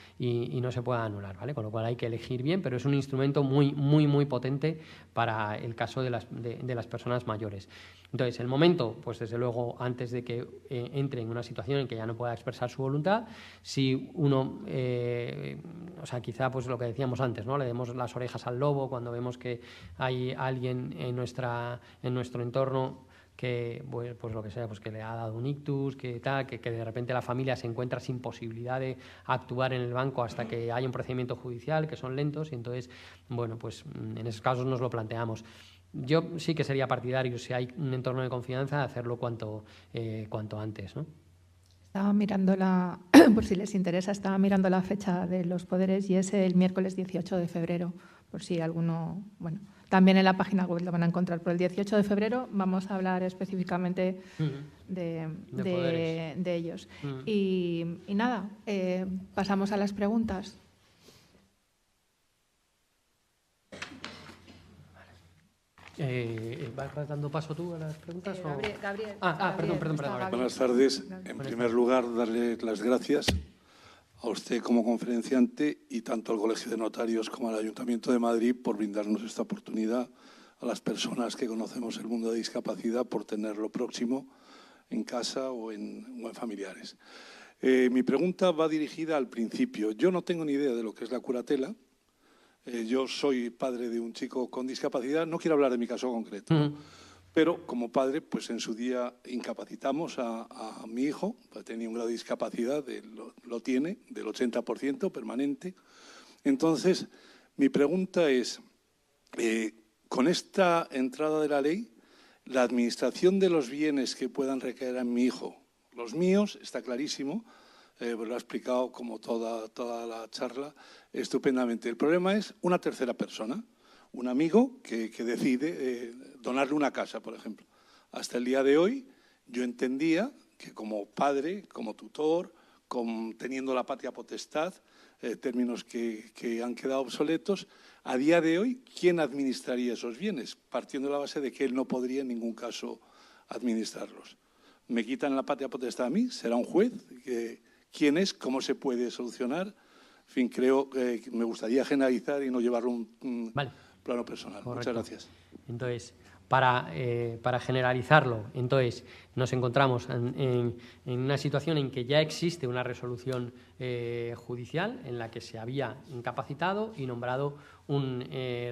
anular, ¿vale? Con lo cual hay que elegir bien, pero es un instrumento muy, muy, muy potente para el caso de las personas mayores. Entonces, el momento, pues desde luego, antes de que entre en una situación en que ya no pueda expresar su voluntad, si uno, o sea, quizá pues lo que decíamos antes, ¿no? Le demos las orejas al lobo cuando vemos que hay alguien en nuestro entorno pues lo que sea, pues que le ha dado un ictus, que tal, que de repente la familia se encuentra sin posibilidad de actuar en el banco hasta que haya un procedimiento judicial, que son lentos, y entonces, bueno, pues en esos casos nos lo planteamos. Yo sí que sería partidario, si hay un entorno de confianza, hacerlo cuanto antes, ¿no? Estaba mirando por si les interesa, estaba mirando la fecha de los poderes y es el miércoles 18 de febrero, por si alguno, bueno, también en la página web lo van a encontrar. Por el 18 de febrero vamos a hablar específicamente de ellos. Y nada, pasamos a las preguntas. ¿Vas dando paso tú a las preguntas? Gabriel. Perdón. Buenas tardes. En primer lugar, darle las gracias a usted como conferenciante y tanto al Colegio de Notarios como al Ayuntamiento de Madrid por brindarnos esta oportunidad a las personas que conocemos el mundo de discapacidad por tenerlo próximo en casa o en familiares. Mi pregunta va dirigida al principio. Yo no tengo ni idea de lo que es la curatela. Yo soy padre de un chico con discapacidad, no quiero hablar de mi caso concreto, pero como padre, pues en su día incapacitamos a mi hijo, pues tenía un grado de discapacidad, lo tiene, del 80% permanente. Entonces, mi pregunta es, con esta entrada de la ley, la administración de los bienes que puedan recaer en mi hijo, los míos, está clarísimo, lo ha explicado como toda la charla estupendamente. El problema es una tercera persona, un amigo que decide donarle una casa, por ejemplo. Hasta el día de hoy yo entendía que como padre, como tutor, teniendo la patria potestad, términos que han quedado obsoletos, a día de hoy, ¿quién administraría esos bienes? Partiendo de la base de que él no podría en ningún caso administrarlos. Me quitan la patria potestad a mí, será un juez. ¿Quién es? ¿Cómo se puede solucionar? En fin, creo que me gustaría generalizar y no llevarlo a un plano personal. Correcto. Muchas gracias. Entonces, para generalizarlo, entonces nos encontramos en una situación en que ya existe una resolución judicial en la que se había incapacitado y nombrado un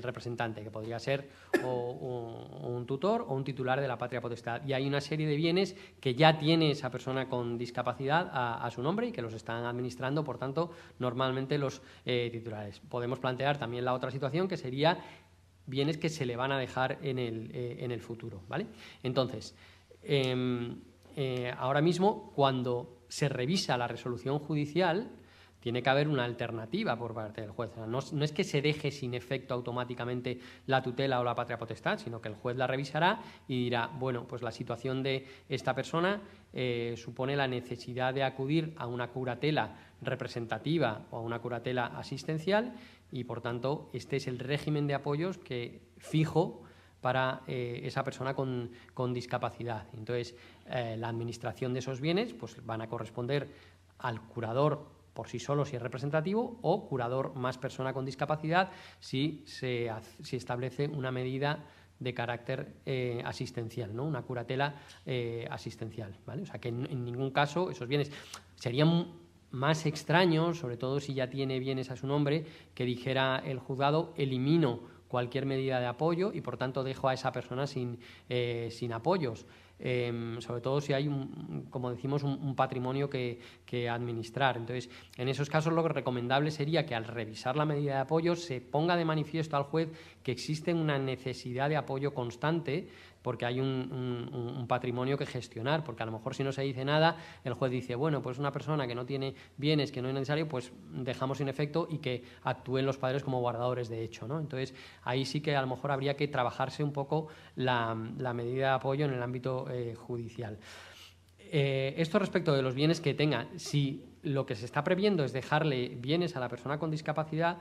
representante, que podría ser o un tutor o un titular de la patria potestad. Y hay una serie de bienes que ya tiene esa persona con discapacidad a su nombre y que los están administrando, por tanto, normalmente los titulares. Podemos plantear también la otra situación, que sería bienes que se le van a dejar en el futuro, ¿vale? Entonces, ahora mismo, cuando se revisa la resolución judicial, tiene que haber una alternativa por parte del juez. O sea, no es que se deje sin efecto automáticamente la tutela o la patria potestad, sino que el juez la revisará y dirá, bueno, pues la situación de esta persona supone la necesidad de acudir a una curatela representativa o a una curatela asistencial y, por tanto, este es el régimen de apoyos que fijo para esa persona con discapacidad. Entonces, la administración de esos bienes pues, van a corresponder al curador por sí solo, si es representativo, o curador más persona con discapacidad, si establece una medida de carácter asistencial, ¿no? Una curatela asistencial, ¿vale? O sea, que en ningún caso esos bienes serían más extraños, sobre todo si ya tiene bienes a su nombre, que dijera el juzgado, elimino cualquier medida de apoyo y, por tanto, dejo a esa persona sin apoyos. Sobre todo si hay, como decimos, un patrimonio que administrar. Entonces, en esos casos lo recomendable sería que al revisar la medida de apoyo se ponga de manifiesto al juez que existe una necesidad de apoyo constante porque hay un patrimonio que gestionar, porque a lo mejor si no se dice nada, el juez dice, bueno, pues una persona que no tiene bienes, que no es necesario, pues dejamos sin efecto y que actúen los padres como guardadores de hecho, ¿no? Entonces, ahí sí que a lo mejor habría que trabajarse un poco la medida de apoyo en el ámbito judicial. Esto respecto de los bienes que tenga, si lo que se está previendo es dejarle bienes a la persona con discapacidad,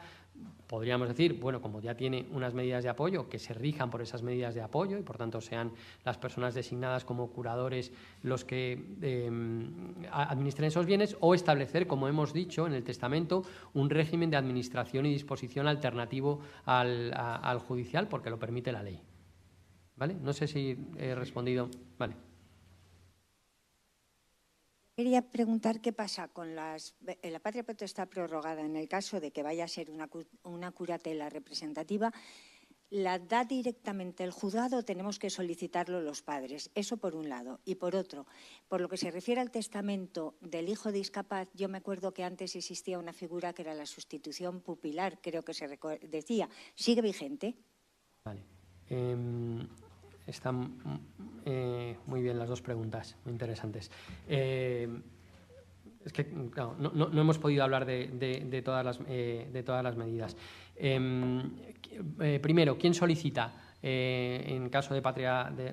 podríamos decir, bueno, como ya tiene unas medidas de apoyo, que se rijan por esas medidas de apoyo y, por tanto, sean las personas designadas como curadores los que administren esos bienes, o establecer, como hemos dicho en el testamento, un régimen de administración y disposición alternativo al judicial, porque lo permite la ley. ¿Vale? No sé si he respondido. Vale. Quería preguntar qué pasa con la patria potestad prorrogada en el caso de que vaya a ser una curatela representativa. ¿la da directamente el juzgado o tenemos que solicitarlo los padres? Eso por un lado. Y por otro, por lo que se refiere al testamento del hijo discapaz, yo me acuerdo que antes existía una figura que era la sustitución pupilar, creo que se decía. ¿Sigue vigente? Vale. Están muy bien las dos preguntas, muy interesantes. Es que claro, no hemos podido hablar de todas las medidas. Primero, ¿quién solicita en caso de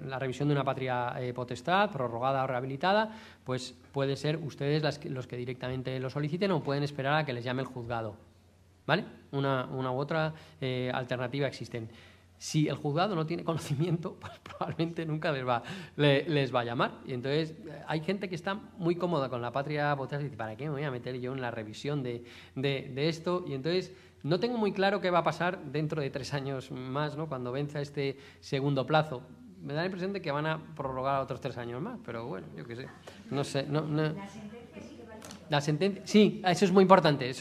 la revisión de una patria potestad, prorrogada o rehabilitada? Pues puede ser ustedes los que directamente lo soliciten o pueden esperar a que les llame el juzgado. ¿Vale? Una u otra alternativa existen. Si el juzgado no tiene conocimiento, pues probablemente nunca les va a llamar. Y entonces hay gente que está muy cómoda con la patria potestad y dice, ¿para qué me voy a meter yo en la revisión de esto? Y entonces no tengo muy claro qué va a pasar dentro de 3 años más, ¿no? Cuando venza este segundo plazo. Me da la impresión de que van a prorrogar otros 3 años más, pero bueno, yo qué sé. No sé. La sentencia, sí, eso es muy importante,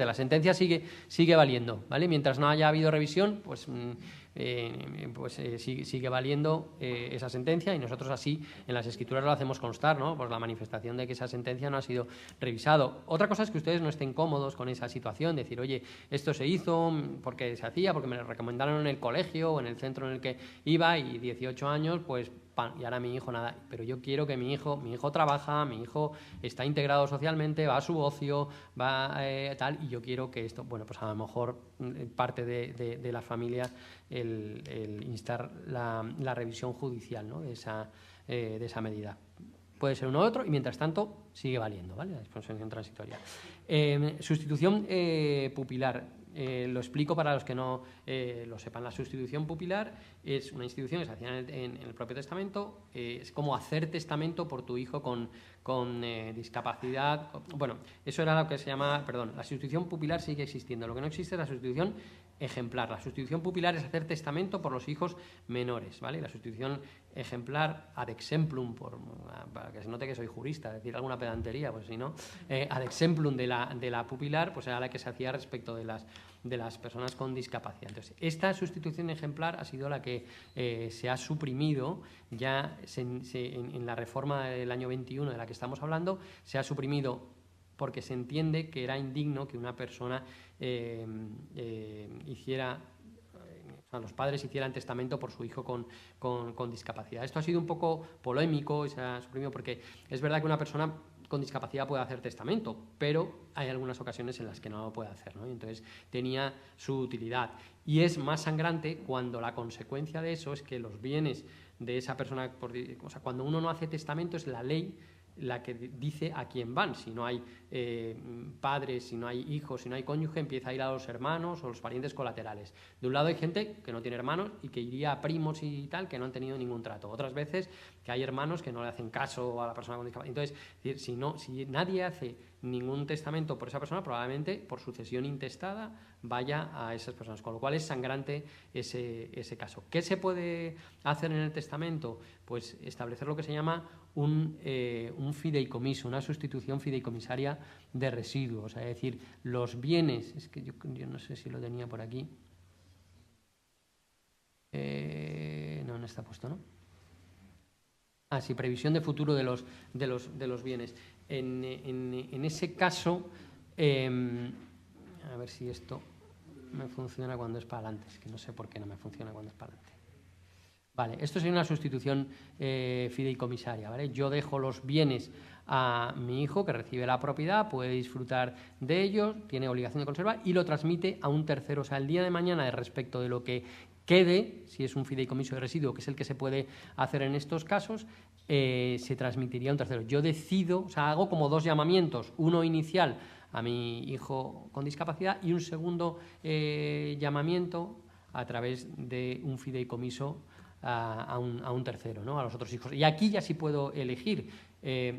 La sentencia sigue valiendo, ¿vale? Mientras no haya habido revisión, pues sigue valiendo esa sentencia y nosotros así en las escrituras lo hacemos constar, ¿no? Pues la manifestación de que esa sentencia no ha sido revisado. Otra cosa es que ustedes no estén cómodos con esa situación, decir, oye, esto se hizo porque se hacía, porque me lo recomendaron en el colegio o en el centro en el que iba y 18 años, pues y ahora mi hijo nada. Pero yo quiero que mi hijo trabaja, mi hijo está integrado socialmente, va a su ocio, va tal, y yo quiero que esto, bueno, pues a lo mejor parte de la familia el instar la revisión judicial, ¿no? de esa medida. Puede ser uno u otro y mientras tanto sigue valiendo, ¿vale? La disposición transitoria. Sustitución pupilar. Lo explico para los que no lo sepan. La sustitución pupilar es una institución que se hacía en el propio testamento. Es como hacer testamento por tu hijo con discapacidad. Bueno, eso era lo que se llama, la sustitución pupilar sigue existiendo. Lo que no existe es la sustitución ejemplar. La sustitución pupilar es hacer testamento por los hijos menores, ¿vale? La sustitución ejemplar ad exemplum, para que se note que soy jurista, decir alguna pedantería, pues si no, ad exemplum de la pupilar, pues era la que se hacía respecto de las personas con discapacidad. Entonces, esta sustitución ejemplar ha sido la que se ha suprimido ya en la reforma del año 21 de la que estamos hablando, se ha suprimido porque se entiende que era indigno que una persona los padres hicieran testamento por su hijo con discapacidad. Esto ha sido un poco polémico y se ha suprimido porque es verdad que una persona con discapacidad puede hacer testamento, pero hay algunas ocasiones en las que no lo puede hacer, ¿no? Y entonces tenía su utilidad. Y es más sangrante cuando la consecuencia de eso es que los bienes de esa persona, cuando uno no hace testamento es la ley la que dice a quién van. Si no hay padres, si no hay hijos, si no hay cónyuge, empieza a ir a los hermanos o los parientes colaterales. De un lado hay gente que no tiene hermanos y que iría a primos y tal, que no han tenido ningún trato. Otras veces que hay hermanos que no le hacen caso a la persona con discapacidad. Entonces, si nadie hace ningún testamento por esa persona, probablemente por sucesión intestada vaya a esas personas, con lo cual es sangrante ese caso. ¿Qué se puede hacer en el testamento? Pues establecer lo que se llama un fideicomiso, una sustitución fideicomisaria de residuos, es decir, los bienes, es que yo no sé si lo tenía por aquí, no está puesto, ¿no? Sí, previsión de futuro de los bienes. En ese caso, a ver si esto me funciona cuando es para adelante, es que no sé por qué no me funciona cuando es para adelante. Vale, esto sería una sustitución fideicomisaria, ¿vale? Yo dejo los bienes a mi hijo que recibe la propiedad, puede disfrutar de ellos, tiene obligación de conservar y lo transmite a un tercero. O sea, el día de mañana, respecto de lo que quede, si es un fideicomiso de residuo, que es el que se puede hacer en estos casos, se transmitiría a un tercero. Yo decido, o sea, hago como 2 llamamientos, uno inicial a mi hijo con discapacidad y un segundo llamamiento a través de un fideicomiso a un tercero, ¿no? A los otros hijos. Y aquí ya sí puedo elegir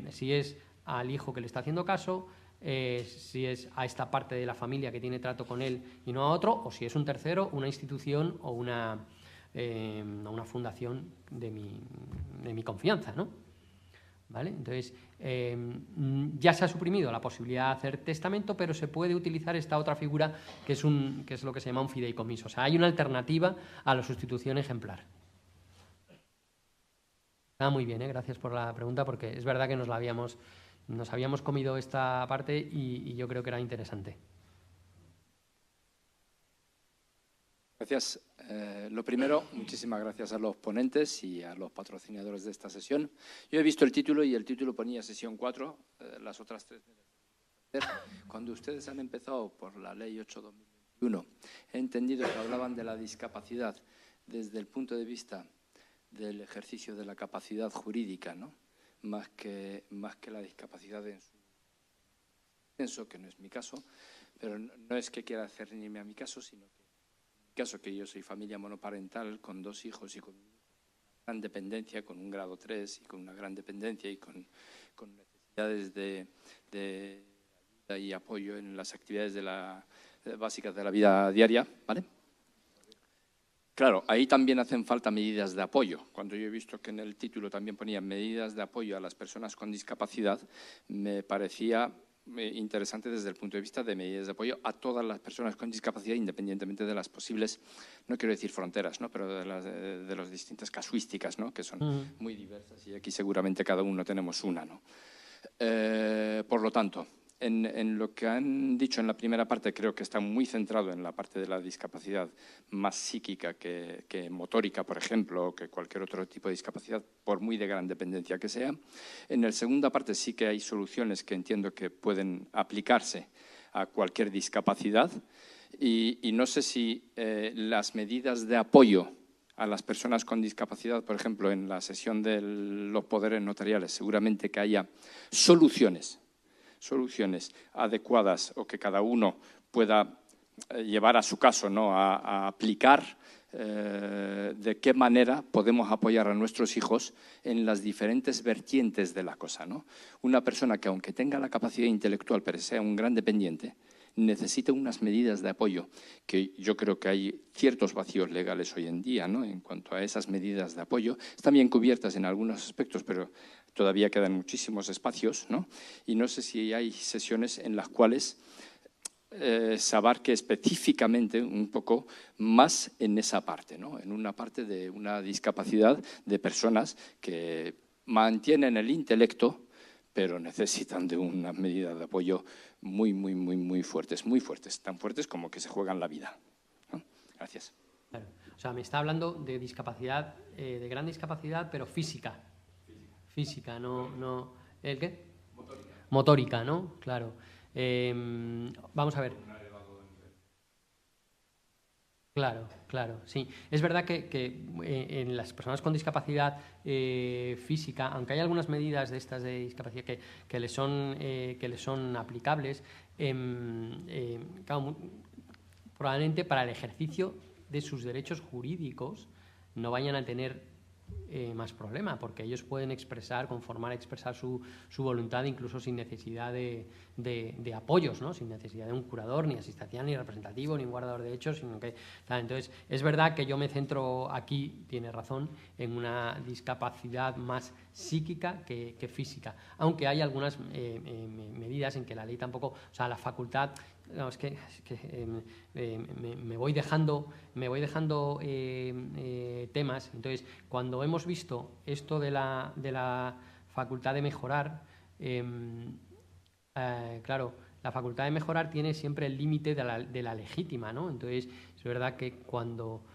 si es al hijo que le está haciendo caso, si es a esta parte de la familia que tiene trato con él y no a otro, o si es un tercero, una institución o una fundación de mi confianza, ¿no? ¿vale? Entonces, ya se ha suprimido la posibilidad de hacer testamento, pero se puede utilizar esta otra figura que es lo que se llama un fideicomiso. O sea, hay una alternativa a la sustitución ejemplar. Muy bien, gracias por la pregunta, porque es verdad que nos habíamos comido esta parte y yo creo que era interesante. Gracias. Lo primero, muchísimas gracias a los ponentes y a los patrocinadores de esta sesión. Yo he visto el título y el título ponía sesión 4, las otras 3. Cuando ustedes han empezado por la Ley 8/2021, he entendido que hablaban de la discapacidad desde el punto de vista del ejercicio de la capacidad jurídica, ¿no? Más que la discapacidad en su senso, que no es mi caso, pero no es que quiera cernirme a mi caso, sino que caso que yo soy familia monoparental con 2 hijos y con una gran dependencia, con un grado 3 y con una gran dependencia y con necesidades de ayuda y apoyo en las actividades básicas de la vida diaria, ¿vale? Claro, ahí también hacen falta medidas de apoyo. Cuando yo he visto que en el título también ponía medidas de apoyo a las personas con discapacidad, me parecía interesante desde el punto de vista de medidas de apoyo a todas las personas con discapacidad, independientemente de las posibles, no quiero decir fronteras, ¿no? Pero de las distintas casuísticas, ¿no? Que son muy diversas y aquí seguramente cada uno tenemos una, ¿no? Por lo tanto, en lo que han dicho en la primera parte, creo que está muy centrado en la parte de la discapacidad más psíquica que motórica, por ejemplo, o que cualquier otro tipo de discapacidad, por muy de gran dependencia que sea. En la segunda parte sí que hay soluciones que entiendo que pueden aplicarse a cualquier discapacidad y no sé si las medidas de apoyo a las personas con discapacidad, por ejemplo, en la sesión de los poderes notariales, seguramente que haya soluciones adecuadas o que cada uno pueda llevar a su caso, ¿no? a aplicar de qué manera podemos apoyar a nuestros hijos en las diferentes vertientes de la cosa, ¿no? Una persona que, aunque tenga la capacidad intelectual, pero sea un gran dependiente, necesita unas medidas de apoyo, que yo creo que hay ciertos vacíos legales hoy en día, ¿no? En cuanto a esas medidas de apoyo. Están bien cubiertas en algunos aspectos, pero todavía quedan muchísimos espacios, ¿no? Y no sé si hay sesiones en las cuales se abarque específicamente un poco más en esa parte, ¿no? En una parte de una discapacidad de personas que mantienen el intelecto, pero necesitan de unas medidas de apoyo muy fuertes, tan fuertes como que se juegan la vida, ¿no? Gracias. Claro. O sea, me está hablando de discapacidad, de gran discapacidad, pero física. Física, no. ¿El qué? Motórica, ¿no? Claro. Vamos a ver. Claro, sí. Es verdad que en las personas con discapacidad física, aunque hay algunas medidas de estas de discapacidad que les son aplicables, claro, probablemente para el ejercicio de sus derechos jurídicos no vayan a tener más problema, porque ellos pueden expresar su voluntad incluso sin necesidad de apoyos, ¿no? Sin necesidad de un curador, ni asistencial, ni representativo, ni un guardador de hechos, sino que... Entonces, es verdad que yo me centro aquí, tiene razón, en una discapacidad más psíquica que física, aunque hay algunas medidas en que la ley tampoco, o sea, la facultad... No, es que me voy dejando temas. Entonces, cuando hemos visto esto de la facultad de mejorar, claro, la facultad de mejorar tiene siempre el límite de la legítima, ¿no? Entonces, es verdad que cuando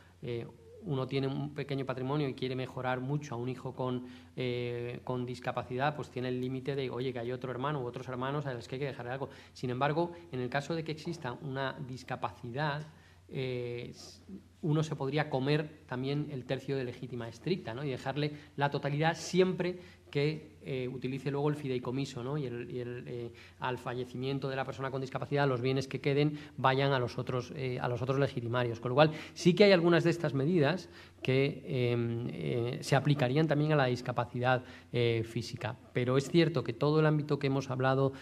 uno tiene un pequeño patrimonio y quiere mejorar mucho a un hijo con discapacidad, pues tiene el límite de, oye, que hay otro hermano u otros hermanos a los que hay que dejarle algo. Sin embargo, en el caso de que exista una discapacidad, uno se podría comer también el tercio de legítima estricta, ¿no? Y dejarle la totalidad siempre que utilice luego el fideicomiso, ¿no? Y al fallecimiento de la persona con discapacidad, los bienes que queden vayan a los otros legitimarios. Con lo cual, sí que hay algunas de estas medidas que se aplicarían también a la discapacidad física. Pero es cierto que todo el ámbito que hemos hablado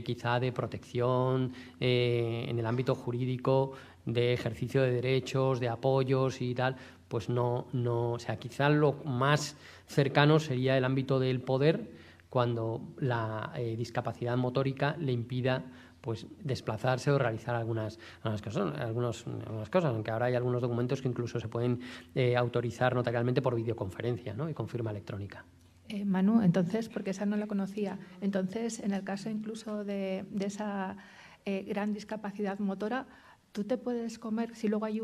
quizá de protección en el ámbito jurídico, de ejercicio de derechos, de apoyos y tal, pues no, o sea, quizá lo más cercano sería el ámbito del poder, cuando la discapacidad motórica le impida pues desplazarse o realizar algunas cosas, aunque ahora hay algunos documentos que incluso se pueden autorizar notarialmente por videoconferencia, ¿no? Y con firma electrónica. Manu, entonces, porque esa no la conocía, entonces en el caso incluso de esa gran discapacidad motora, tú te puedes comer, si luego hay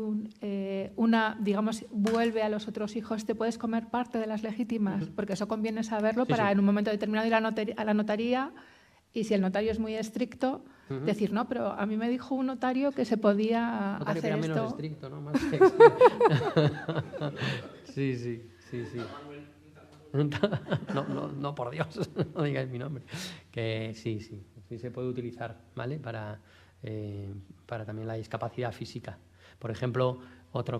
digamos, vuelve a los otros hijos, te puedes comer parte de las legítimas, porque eso conviene saberlo para en un momento determinado ir a la notaría. Y si el notario es muy estricto, decir, no, pero a mí me dijo un notario que se podía hacer esto. Menos estricto, ¿no? Más sí. No, por Dios, no digáis mi nombre. Que sí se puede utilizar, ¿vale? Para también la discapacidad física. Por ejemplo, otra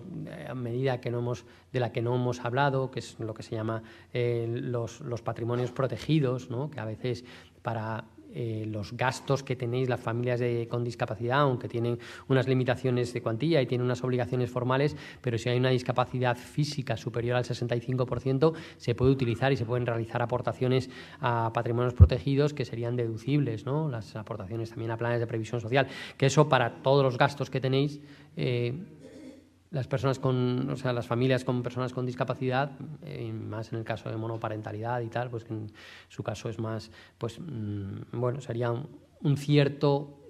medida de la que no hemos hablado, que es lo que se llama los patrimonios protegidos, ¿no? Que a veces para los gastos que tenéis las familias con discapacidad, aunque tienen unas limitaciones de cuantía y tienen unas obligaciones formales, pero si hay una discapacidad física superior al 65%, se puede utilizar y se pueden realizar aportaciones a patrimonios protegidos que serían deducibles, ¿no? Las aportaciones también a planes de previsión social, que eso para todos los gastos que tenéis, las familias con personas con discapacidad, más en el caso de monoparentalidad y tal, pues que en su caso es más, pues bueno, sería un cierto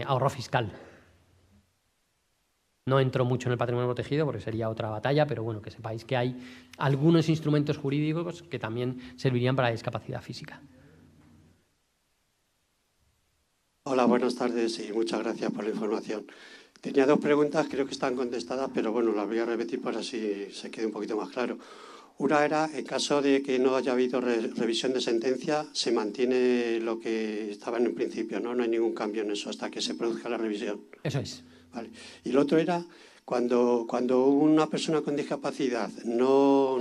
ahorro fiscal. No entro mucho en el patrimonio protegido porque sería otra batalla, pero bueno, que sepáis que hay algunos instrumentos jurídicos que también servirían para la discapacidad física. Hola, buenas tardes y muchas gracias por la información. Tenía dos preguntas, creo que están contestadas, pero bueno, las voy a repetir para así se quede un poquito más claro. Una era, en caso de que no haya habido revisión de sentencia, se mantiene lo que estaba en un principio, ¿no? No hay ningún cambio en eso hasta que se produzca la revisión. Eso es. Vale. Y lo otro era, cuando una persona con discapacidad no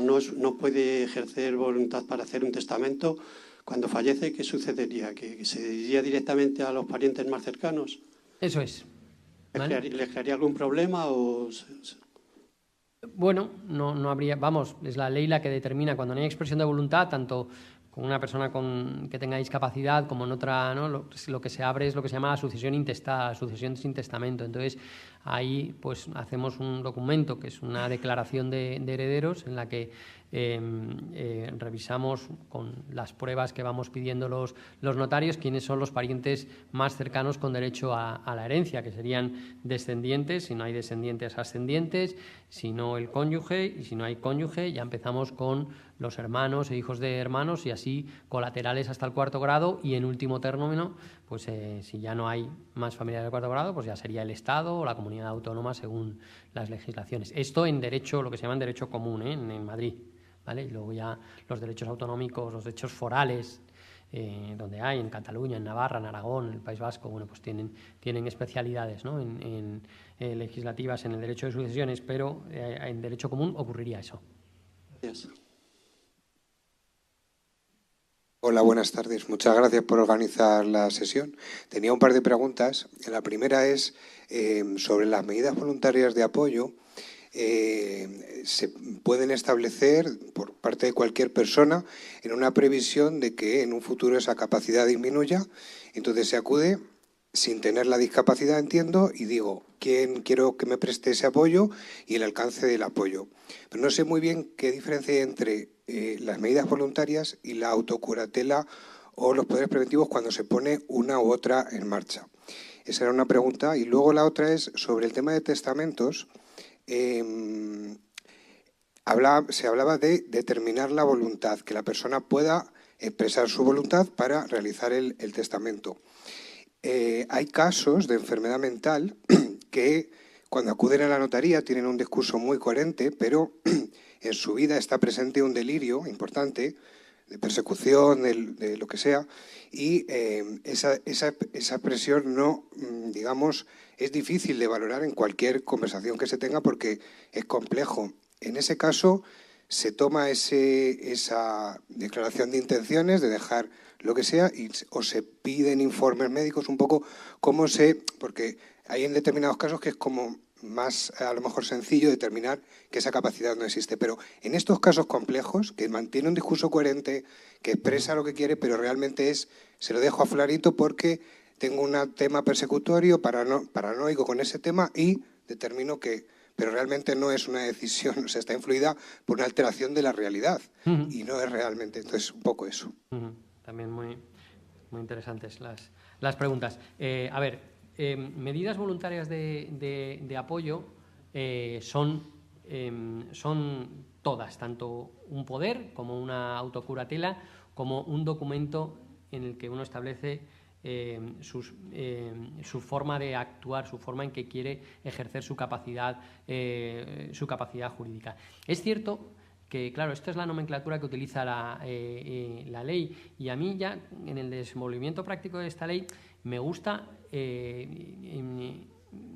puede ejercer voluntad para hacer un testamento, cuando fallece, ¿qué sucedería? ¿Que se diría directamente a los parientes más cercanos? Eso es. ¿Vale? ¿Les crearía algún problema o...? Bueno, no habría... Vamos, es la ley la que determina cuando no hay expresión de voluntad, tanto con una persona que tenga discapacidad como en otra, ¿no? Lo que se abre es lo que se llama la sucesión intestada, sucesión sin testamento. Entonces, ahí pues hacemos un documento que es una declaración de herederos en la que revisamos con las pruebas que vamos pidiendo los notarios quiénes son los parientes más cercanos con derecho a la herencia, que serían descendientes, si no hay descendientes, ascendientes, si no el cónyuge, y si no hay cónyuge ya empezamos con los hermanos e hijos de hermanos y así colaterales hasta el cuarto grado, y en último término, pues si ya no hay más familiares del cuarto grado, pues ya sería el Estado o la comunidad autónoma según las legislaciones. Esto en derecho, lo que se llama en derecho común, en Madrid, ¿vale? Y luego ya los derechos autonómicos, los derechos forales, donde hay en Cataluña, en Navarra, en Aragón, en el País Vasco, bueno, pues tienen especialidades, ¿no? en legislativas en el derecho de sucesiones, pero en derecho común ocurriría eso. Gracias. Hola, buenas tardes. Muchas gracias por organizar la sesión. Tenía un par de preguntas. La primera es sobre las medidas voluntarias de apoyo. Se pueden establecer por parte de cualquier persona en una previsión de que en un futuro esa capacidad disminuya. Entonces se acude sin tener la discapacidad, entiendo, y digo, ¿quién quiero que me preste ese apoyo? Y el alcance del apoyo. Pero no sé muy bien qué diferencia hay entre las medidas voluntarias y la autocuratela o los poderes preventivos cuando se pone una u otra en marcha. Esa era una pregunta. Y luego la otra es sobre el tema de testamentos. Se hablaba de determinar la voluntad, que la persona pueda expresar su voluntad para realizar el testamento. Hay casos de enfermedad mental que cuando acuden a la notaría tienen un discurso muy coherente, pero en su vida está presente un delirio importante de persecución, de lo que sea, y esa expresión no, digamos, es difícil de valorar en cualquier conversación que se tenga porque es complejo. En ese caso se toma esa declaración de intenciones de dejar lo que sea o se piden informes médicos un poco porque hay en determinados casos que es como más a lo mejor sencillo determinar que esa capacidad no existe. Pero en estos casos complejos, que mantiene un discurso coherente, que expresa lo que quiere, pero realmente se lo dejo a fulanito porque tengo un tema persecutorio, paranoico con ese tema y determino que... Pero realmente no es una decisión, o sea, está influida por una alteración de la realidad y no es realmente. Entonces, un poco eso. También muy interesantes las preguntas. A ver, medidas voluntarias de apoyo son todas, tanto un poder como una autocuratela, como un documento en el que uno establece su forma de actuar, su forma en que quiere ejercer su capacidad jurídica. Es cierto que, claro, esto es la nomenclatura que utiliza la ley, y a mí ya en el desenvolvimiento práctico de esta ley me gusta,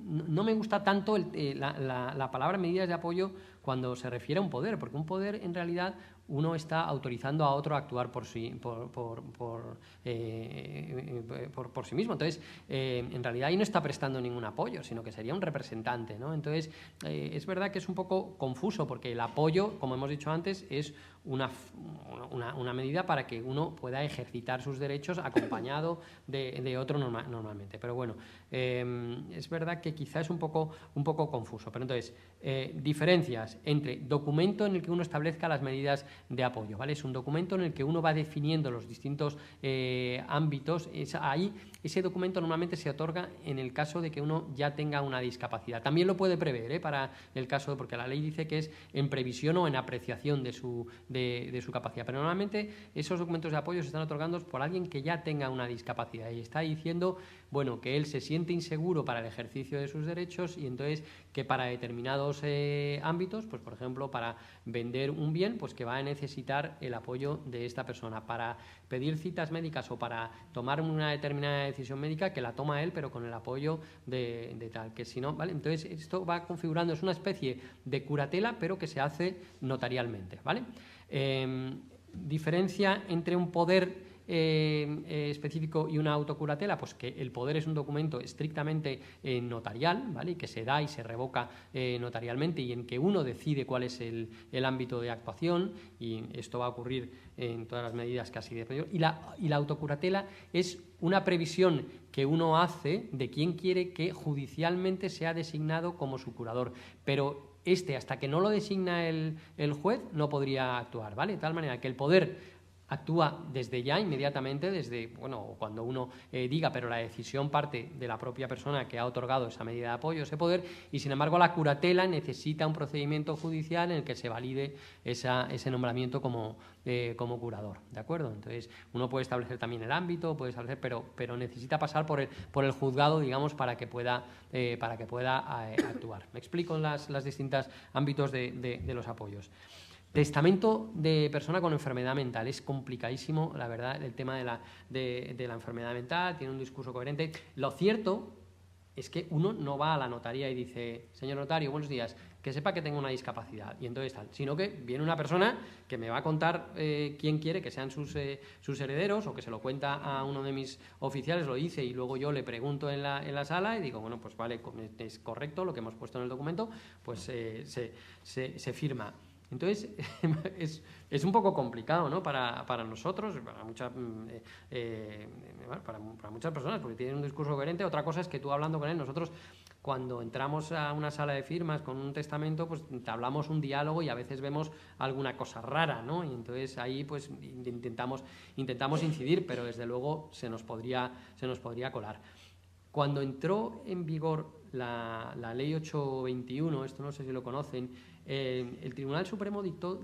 no me gusta tanto la palabra medidas de apoyo cuando se refiere a un poder, porque un poder en realidad uno está autorizando a otro a actuar por sí mismo. Entonces, en realidad ahí no está prestando ningún apoyo, sino que sería un representante, ¿no? Entonces, es verdad que es un poco confuso, porque el apoyo, como hemos dicho antes, es una medida para que uno pueda ejercitar sus derechos acompañado de otro normalmente. Pero bueno, es verdad que quizá es un poco confuso. Pero entonces, diferencias entre documento en el que uno establezca las medidas de apoyo, ¿vale? Es un documento en el que uno va definiendo los distintos ámbitos. Ahí ese documento normalmente se otorga en el caso de que uno ya tenga una discapacidad. También lo puede prever, para el caso, porque la ley dice que es en previsión o en apreciación de su capacidad. Pero normalmente esos documentos de apoyo se están otorgando por alguien que ya tenga una discapacidad y está diciendo, bueno, que él se siente inseguro para el ejercicio de sus derechos, y entonces que para determinados ámbitos, pues por ejemplo para vender un bien, pues que va a necesitar el apoyo de esta persona, para pedir citas médicas o para tomar una determinada decisión médica, que la toma él pero con el apoyo de tal, que si no, ¿vale? Entonces esto va configurando, es una especie de curatela pero que se hace notarialmente, ¿vale? Diferencia entre un poder específico y una autocuratela, pues que el poder es un documento estrictamente notarial, ¿vale? Y que se da y se revoca notarialmente, y en que uno decide cuál es el ámbito de actuación, y esto va a ocurrir en todas las medidas casi de... Y la autocuratela es una previsión que uno hace de quién quiere que judicialmente sea designado como su curador, pero hasta que no lo designa el juez no podría actuar, ¿vale? De tal manera que el poder actúa desde ya, inmediatamente, desde, bueno, cuando uno diga, pero la decisión parte de la propia persona que ha otorgado esa medida de apoyo, ese poder, y sin embargo la curatela necesita un procedimiento judicial en el que se valide ese nombramiento como curador, ¿de acuerdo? Entonces, uno puede establecer también el ámbito, puede establecer, pero necesita pasar por el juzgado, digamos, para que pueda actuar. Me explico en los distintos ámbitos de los apoyos. Testamento de persona con enfermedad mental. Es complicadísimo, la verdad, el tema de la enfermedad mental, tiene un discurso coherente. Lo cierto es que uno no va a la notaría y dice, señor notario, buenos días, que sepa que tengo una discapacidad, y entonces tal, sino que viene una persona que me va a contar quién quiere que sean sus herederos, o que se lo cuenta a uno de mis oficiales, lo dice, y luego yo le pregunto en la sala y digo, bueno, pues vale, es correcto lo que hemos puesto en el documento, pues se firma. Entonces, es un poco complicado, ¿no? Para nosotros, para muchas personas, porque tienen un discurso coherente. Otra cosa es que tú, hablando con él, nosotros cuando entramos a una sala de firmas con un testamento, pues hablamos un diálogo y a veces vemos alguna cosa rara, ¿no? Y entonces ahí pues intentamos incidir, pero desde luego se nos podría colar. Cuando entró en vigor la Ley 821, esto no sé si lo conocen, el Tribunal Supremo dictó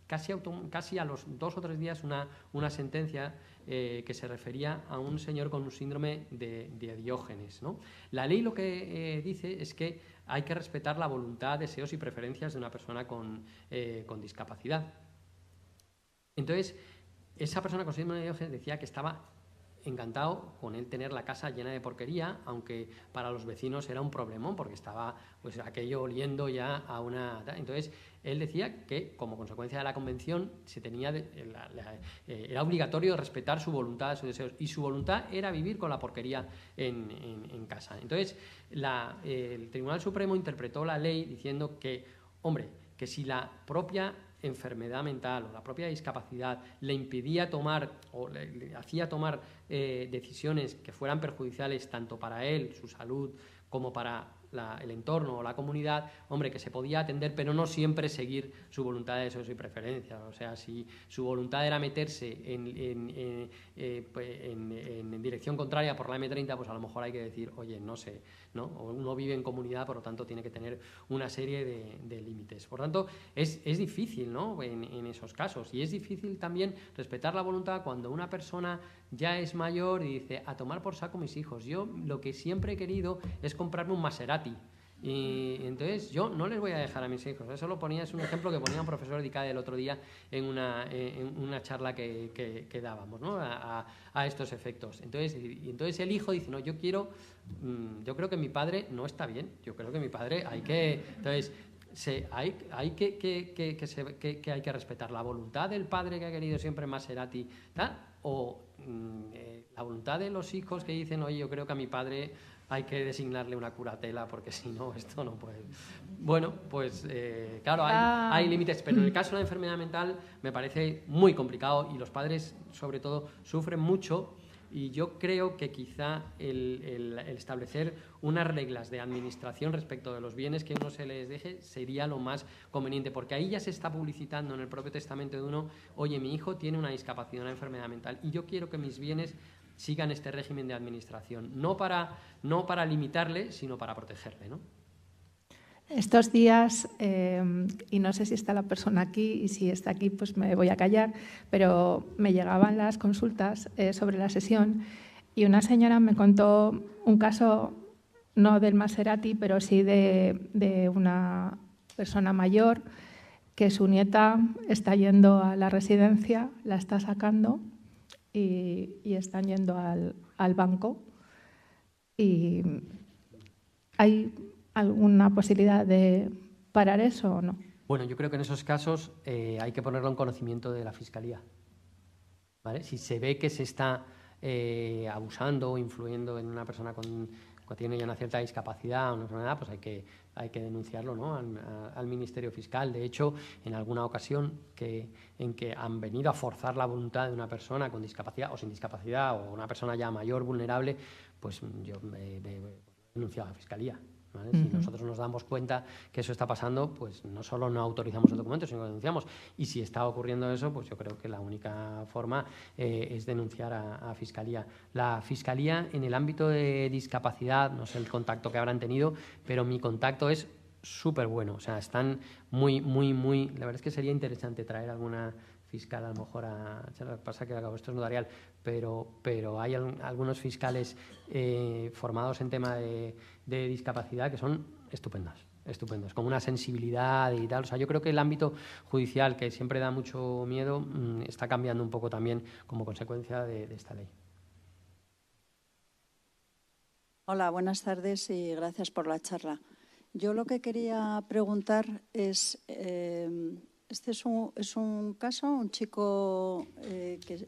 casi a los 2 o 3 días una sentencia que se refería a un señor con un síndrome de Diógenes, ¿no? La ley lo que dice es que hay que respetar la voluntad, deseos y preferencias de una persona con discapacidad. Entonces, esa persona con síndrome de Diógenes decía que estaba encantado con él tener la casa llena de porquería, aunque para los vecinos era un problemón porque estaba pues aquello oliendo ya a una... Entonces, él decía que como consecuencia de la convención era obligatorio respetar su voluntad, sus deseos, y su voluntad era vivir con la porquería en casa. Entonces, el Tribunal Supremo interpretó la ley diciendo que, hombre, que si la propia enfermedad mental o la propia discapacidad le impedía tomar o le hacía tomar decisiones que fueran perjudiciales tanto para él, su salud, como para el entorno o la comunidad, hombre, que se podía atender, pero no siempre seguir su voluntad de deseos y preferencias. O sea, si su voluntad era meterse en dirección contraria por la M30, pues a lo mejor hay que decir, oye, no sé, ¿no? Uno vive en comunidad, por lo tanto tiene que tener una serie de límites. Por tanto, es difícil, ¿no? En esos casos. Y es difícil también respetar la voluntad cuando una persona ya es mayor y dice, a tomar por saco mis hijos. Yo lo que siempre he querido es comprarme un Maserati. Y entonces yo no les voy a dejar a mis hijos. Eso es un ejemplo que ponía un profesor de ICADE el otro día en una charla que dábamos, ¿no? a estos efectos. Entonces el hijo dice, no, yo creo que mi padre no está bien. Yo creo que mi padre hay que... Entonces, hay que respetar la voluntad del padre que ha querido siempre Maserati, ¿tal? O la voluntad de los hijos que dicen, oye, yo creo que a mi padre hay que designarle una curatela porque si no, esto no puede. Bueno, pues claro, hay límites, pero en el caso de la enfermedad mental me parece muy complicado y los padres, sobre todo, sufren mucho. Y yo creo que quizá el establecer unas reglas de administración respecto de los bienes que uno se les deje sería lo más conveniente, porque ahí ya se está publicitando en el propio testamento de uno, oye, mi hijo tiene una discapacidad, una enfermedad mental, y yo quiero que mis bienes sigan este régimen de administración, no para limitarle, sino para protegerle, ¿no? Estos días, y no sé si está la persona aquí, y si está aquí pues me voy a callar, pero me llegaban las consultas sobre la sesión y una señora me contó un caso, no del Maserati, pero sí de una persona mayor que su nieta está yendo a la residencia, la está sacando y están yendo al banco. Y hay ¿alguna posibilidad de parar eso o no? Bueno, yo creo que en esos casos hay que ponerlo en conocimiento de la Fiscalía, ¿vale? Si se ve que se está abusando o influyendo en una persona que tiene ya una cierta discapacidad o una enfermedad, pues hay que denunciarlo, ¿no? al Ministerio Fiscal. De hecho, en alguna ocasión en que han venido a forzar la voluntad de una persona con discapacidad o sin discapacidad o una persona ya mayor, vulnerable, pues yo he denunciado a la Fiscalía. ¿Vale? Si nosotros nos damos cuenta que eso está pasando, pues no solo no autorizamos el documento, sino que denunciamos. Y si está ocurriendo eso, pues yo creo que la única forma es denunciar a Fiscalía. La Fiscalía, en el ámbito de discapacidad, no sé el contacto que habrán tenido, pero mi contacto es súper bueno. O sea, están muy... La verdad es que sería interesante traer alguna fiscal a lo mejor lo que pasa que esto es notarial, pero hay algunos fiscales formados en tema de discapacidad que son estupendos, con una sensibilidad y tal. O sea, yo creo que el ámbito judicial, que siempre da mucho miedo, está cambiando un poco también como consecuencia de esta ley. Hola, buenas tardes y gracias por la charla. Yo lo que quería preguntar es... Este es un caso, un chico que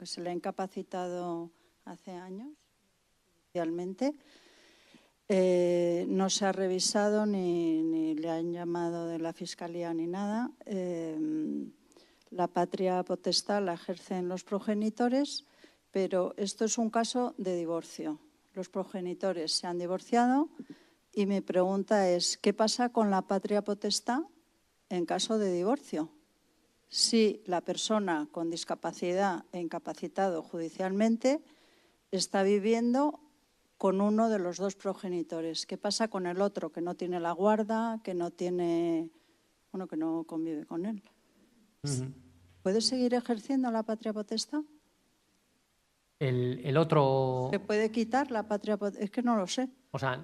se le ha incapacitado hace años, judicialmente. No se ha revisado ni le han llamado de la Fiscalía ni nada. La patria potestad la ejercen los progenitores, pero esto es un caso de divorcio. Los progenitores se han divorciado y mi pregunta es, ¿qué pasa con la patria potestad en caso de divorcio? Si la persona con discapacidad e incapacitado judicialmente está viviendo con uno de los dos progenitores, ¿qué pasa con el otro que no tiene la guarda, que no convive con él? ¿Puede seguir ejerciendo la patria potestad? El otro... ¿Se puede quitar la patria potestad? Es que no lo sé. O sea,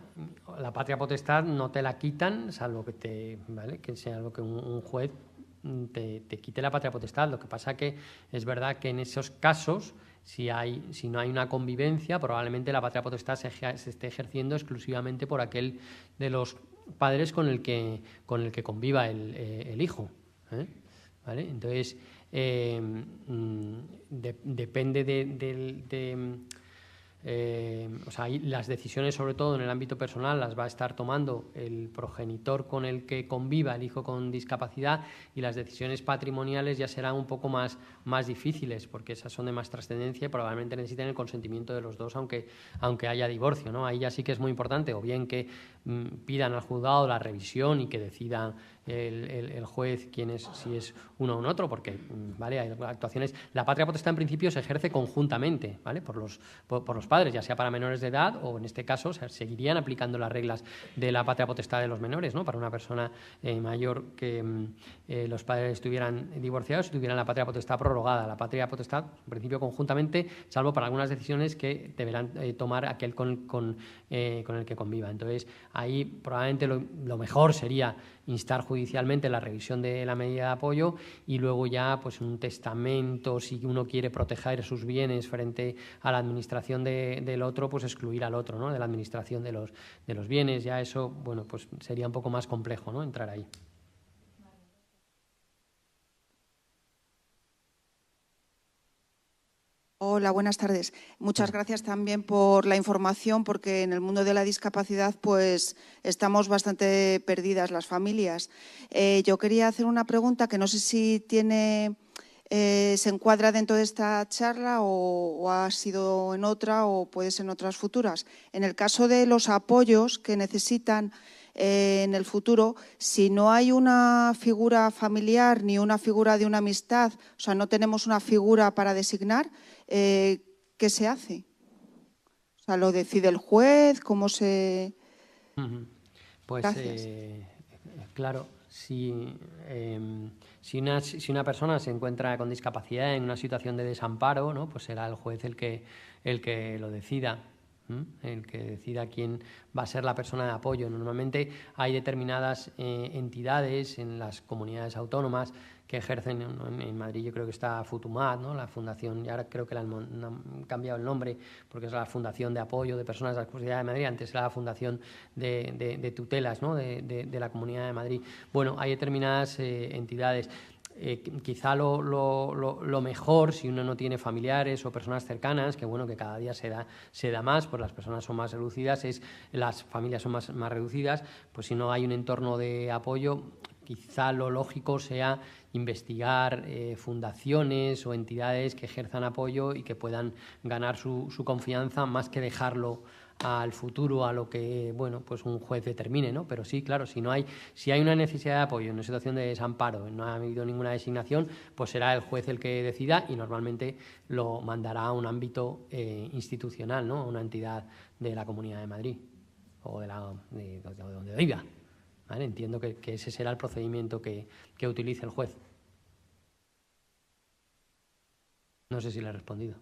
la patria potestad no te la quitan, salvo que ¿vale? Que sea algo que un juez te quite la patria potestad. Lo que pasa que es verdad que en esos casos, si no hay una convivencia, probablemente la patria potestad se esté ejerciendo exclusivamente por aquel de los padres con el que conviva el hijo, ¿vale? Entonces, depende o sea, las decisiones, sobre todo en el ámbito personal, las va a estar tomando el progenitor con el que conviva el hijo con discapacidad, y las decisiones patrimoniales ya serán un poco más difíciles, porque esas son de más trascendencia y probablemente necesiten el consentimiento de los dos, aunque haya divorcio, ¿no? Ahí ya sí que es muy importante, o bien que pidan al juzgado la revisión y que decida el juez si es uno o un otro, porque ¿vale? Hay actuaciones. La patria potestad en principio se ejerce conjuntamente, ¿vale? por los padres, ya sea para menores de edad, o en este caso se seguirían aplicando las reglas de la patria potestad de los menores, ¿no? Para una persona mayor que los padres estuvieran divorciados y tuvieran la patria potestad prorrogada. La patria potestad en principio conjuntamente, salvo para algunas decisiones que deberán tomar aquel con el que conviva. Entonces ahí probablemente lo mejor sería instar judicialmente la revisión de la medida de apoyo, y luego ya pues un testamento, si uno quiere proteger sus bienes frente a la administración del otro, pues excluir al otro, ¿no? De la administración de los bienes. Ya eso, bueno, pues sería un poco más complejo, ¿no? Entrar ahí. Hola, buenas tardes. Muchas gracias también por la información, porque en el mundo de la discapacidad pues estamos bastante perdidas las familias. Yo quería hacer una pregunta que no sé si se encuadra dentro de esta charla o ha sido en otra, o puede ser en otras futuras. En el caso de los apoyos que necesitan en el futuro, si no hay una figura familiar ni una figura de una amistad, o sea, no tenemos una figura para designar, ¿qué se hace? O sea, ¿lo decide el juez? ¿Cómo se...? Pues claro, si una persona se encuentra con discapacidad en una situación de desamparo, ¿no? Pues será el juez el que lo decida. El que decida quién va a ser la persona de apoyo. Normalmente hay determinadas entidades en las comunidades autónomas que ejercen. En Madrid yo creo que está Futumat, ¿no? La fundación, y ahora creo que han cambiado el nombre, porque es la Fundación de Apoyo de Personas de la Discapacidad de Madrid. Antes era la Fundación de Tutelas, ¿no? de la Comunidad de Madrid. Bueno, hay determinadas entidades. Quizá lo mejor, si uno no tiene familiares o personas cercanas, que bueno, que cada día se da más, pues las personas son más reducidas, las familias son más reducidas, pues si no hay un entorno de apoyo, quizá lo lógico sea investigar fundaciones o entidades que ejerzan apoyo y que puedan ganar su confianza, más que dejarlo al futuro, a lo que bueno, pues un juez determine, ¿no? Pero sí, claro, si hay una necesidad de apoyo en una situación de desamparo, no ha habido ninguna designación, pues será el juez el que decida, y normalmente lo mandará a un ámbito institucional, ¿no? A una entidad de la Comunidad de Madrid o de donde viva, ¿vale? Entiendo que ese será el procedimiento que utilice el juez. No sé si le he respondido.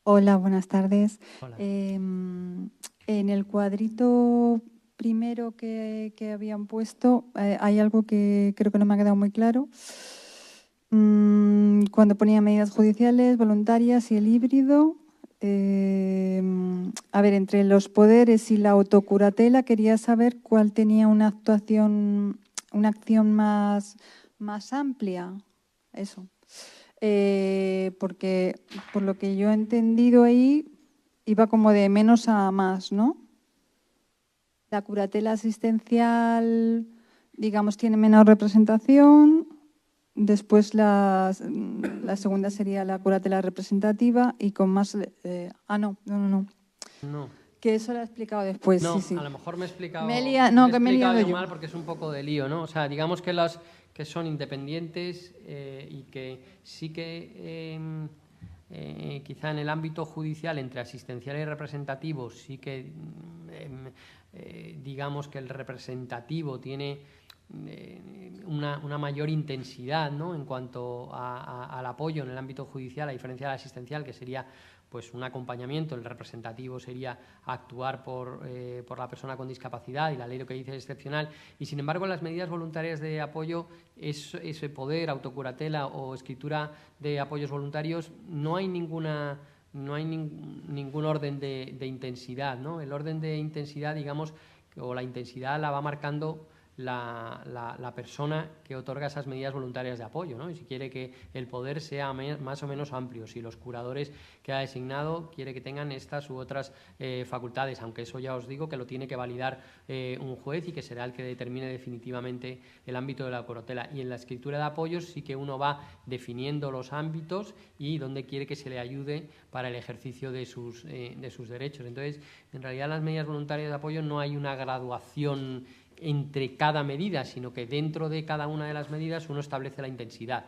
Hola, buenas tardes. Hola. En el cuadrito primero que habían puesto hay algo que creo que no me ha quedado muy claro. Cuando ponía medidas judiciales, voluntarias y el híbrido. A ver, entre los poderes y la autocuratela quería saber cuál tenía una acción más amplia. Eso. Porque por lo que yo he entendido ahí iba como de menos a más, ¿no? La curatela asistencial, digamos, tiene menor representación. Después la segunda sería la curatela representativa y con más... No. Que eso lo he explicado después. No, sí. A lo mejor me he explicado, me he liado yo mal, porque es un poco de lío, ¿no? O sea, digamos que son independientes y que sí que quizá en el ámbito judicial, entre asistencial y representativo, sí que digamos que el representativo tiene una mayor intensidad, ¿no? En cuanto al apoyo en el ámbito judicial, a diferencia del asistencial, que sería pues un acompañamiento, el representativo sería actuar por la persona con discapacidad y la ley lo que dice es excepcional, y sin embargo las medidas voluntarias de apoyo, ese poder, autocuratela o escritura de apoyos voluntarios, no hay ningún orden de intensidad, ¿no? El orden de intensidad, digamos, o la intensidad la va marcando la persona que otorga esas medidas voluntarias de apoyo, ¿no? Y si quiere que el poder sea más o menos amplio, si los curadores que ha designado quiere que tengan estas u otras facultades, aunque eso ya os digo que lo tiene que validar un juez y que será el que determine definitivamente el ámbito de la curatela. Y en la escritura de apoyos sí que uno va definiendo los ámbitos y dónde quiere que se le ayude para el ejercicio de sus derechos. Entonces, en realidad las medidas voluntarias de apoyo no hay una graduación entre cada medida, sino que dentro de cada una de las medidas uno establece la intensidad.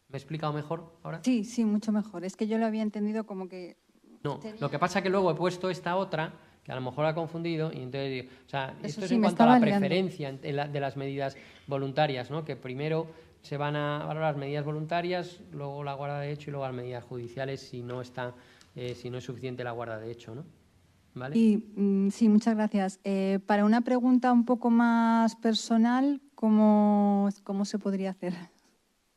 ¿Me he explicado mejor ahora? Sí, sí, mucho mejor. Es que yo lo había entendido como que... No, lo que pasa es que luego he puesto esta otra, que a lo mejor ha confundido, y entonces digo, o sea, esto es en cuanto a la preferencia de las medidas voluntarias, ¿no? Que primero se van a valorar medidas voluntarias, luego la guarda de hecho y luego las medidas judiciales si no es suficiente la guarda de hecho, ¿no? ¿Vale? Y, sí, muchas gracias. Para una pregunta un poco más personal, ¿cómo se podría hacer?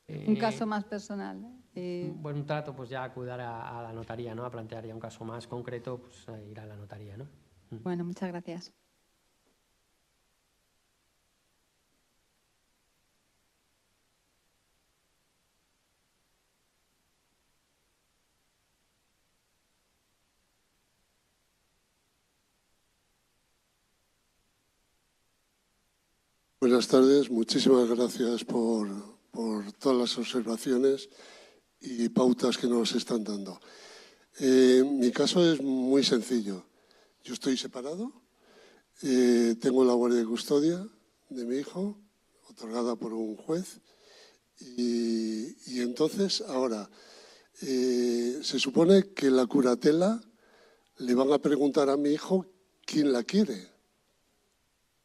Un caso más personal. Bueno, un trato, pues ya acudir a la notaría, ¿no? A plantear ya un caso más concreto, pues a ir a la notaría, ¿no? Bueno, muchas gracias. Buenas tardes, muchísimas gracias por todas las observaciones y pautas que nos están dando. Mi caso es muy sencillo. Yo estoy separado, tengo la guardia de custodia de mi hijo, otorgada por un juez, y entonces ahora se supone que la curatela le van a preguntar a mi hijo quién la quiere,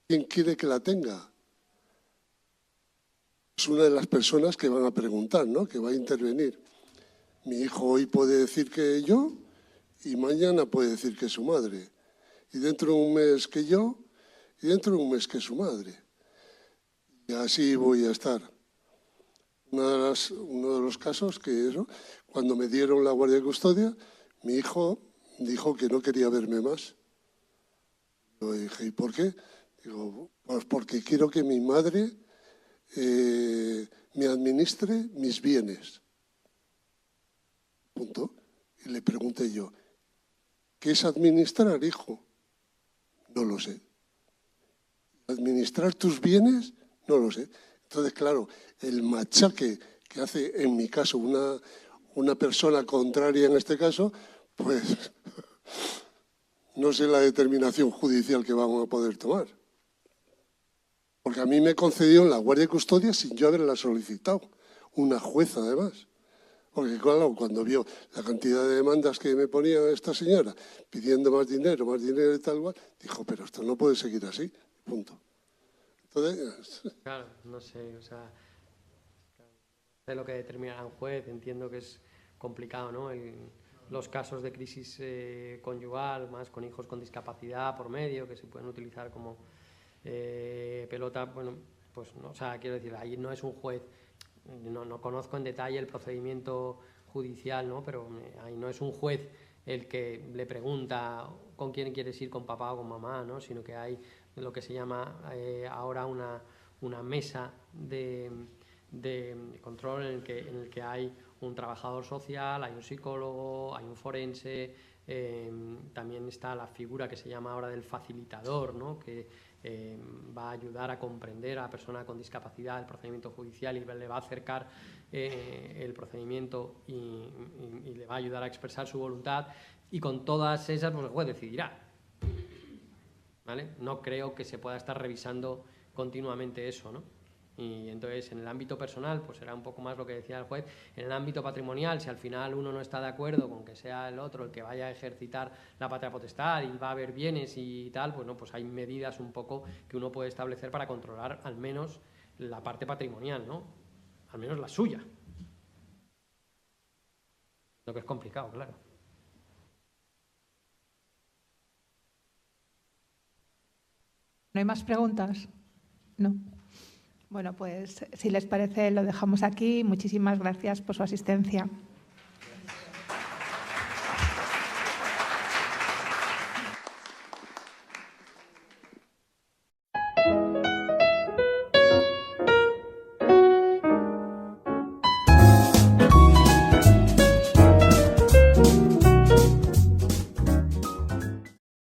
quién quiere que la tenga. Es una de las personas que van a preguntar, ¿no? Que va a intervenir. Mi hijo hoy puede decir que yo y mañana puede decir que su madre. Y dentro de un mes que yo y dentro de un mes que su madre. Y así voy a estar. Uno de los casos que eso, cuando me dieron la guardia de custodia, mi hijo dijo que no quería verme más. Yo dije, ¿y por qué? Digo, pues porque quiero que mi madre me administre mis bienes. Punto. Y le pregunté yo, ¿qué es administrar, hijo? No lo sé. ¿Administrar tus bienes? No lo sé. Entonces, claro, el machaque que hace, en mi caso, una persona contraria en este caso, pues no sé la determinación judicial que vamos a poder tomar. Porque a mí me concedieron la guardia de custodia sin yo haberla solicitado. Una jueza, además. Porque, claro, cuando vio la cantidad de demandas que me ponía esta señora, pidiendo más dinero y tal cual, dijo, pero esto no puede seguir así. Punto. Entonces... Claro, no sé, o sea... sé lo que determinará un juez, entiendo que es complicado, ¿no? Los casos de crisis conyugal, más con hijos con discapacidad por medio, que se pueden utilizar como... pelota, bueno, pues no, o sea, quiero decir, ahí no es un juez, no conozco en detalle el procedimiento judicial, ¿no? Pero ahí no es un juez el que le pregunta con quién quieres ir, con papá o con mamá, ¿no? Sino que hay lo que se llama ahora una mesa de control en el que hay un trabajador social, hay un psicólogo, hay un forense, también está la figura que se llama ahora del facilitador, ¿no? Que va a ayudar a comprender a la persona con discapacidad el procedimiento judicial y le va a acercar el procedimiento y le va a ayudar a expresar su voluntad, y con todas esas pues el juez decidirá, ¿vale? No creo que se pueda estar revisando continuamente eso, ¿no? Y entonces en el ámbito personal pues será un poco más lo que decía el juez. En el ámbito patrimonial, si al final uno no está de acuerdo con que sea el otro el que vaya a ejercitar la patria potestad y va a haber bienes y tal, pues no, pues hay medidas un poco que uno puede establecer para controlar al menos la parte patrimonial, ¿no? Al menos la suya. Lo que es complicado, claro. ¿No hay más preguntas? No. Bueno, pues si les parece lo dejamos aquí. Muchísimas gracias por su asistencia.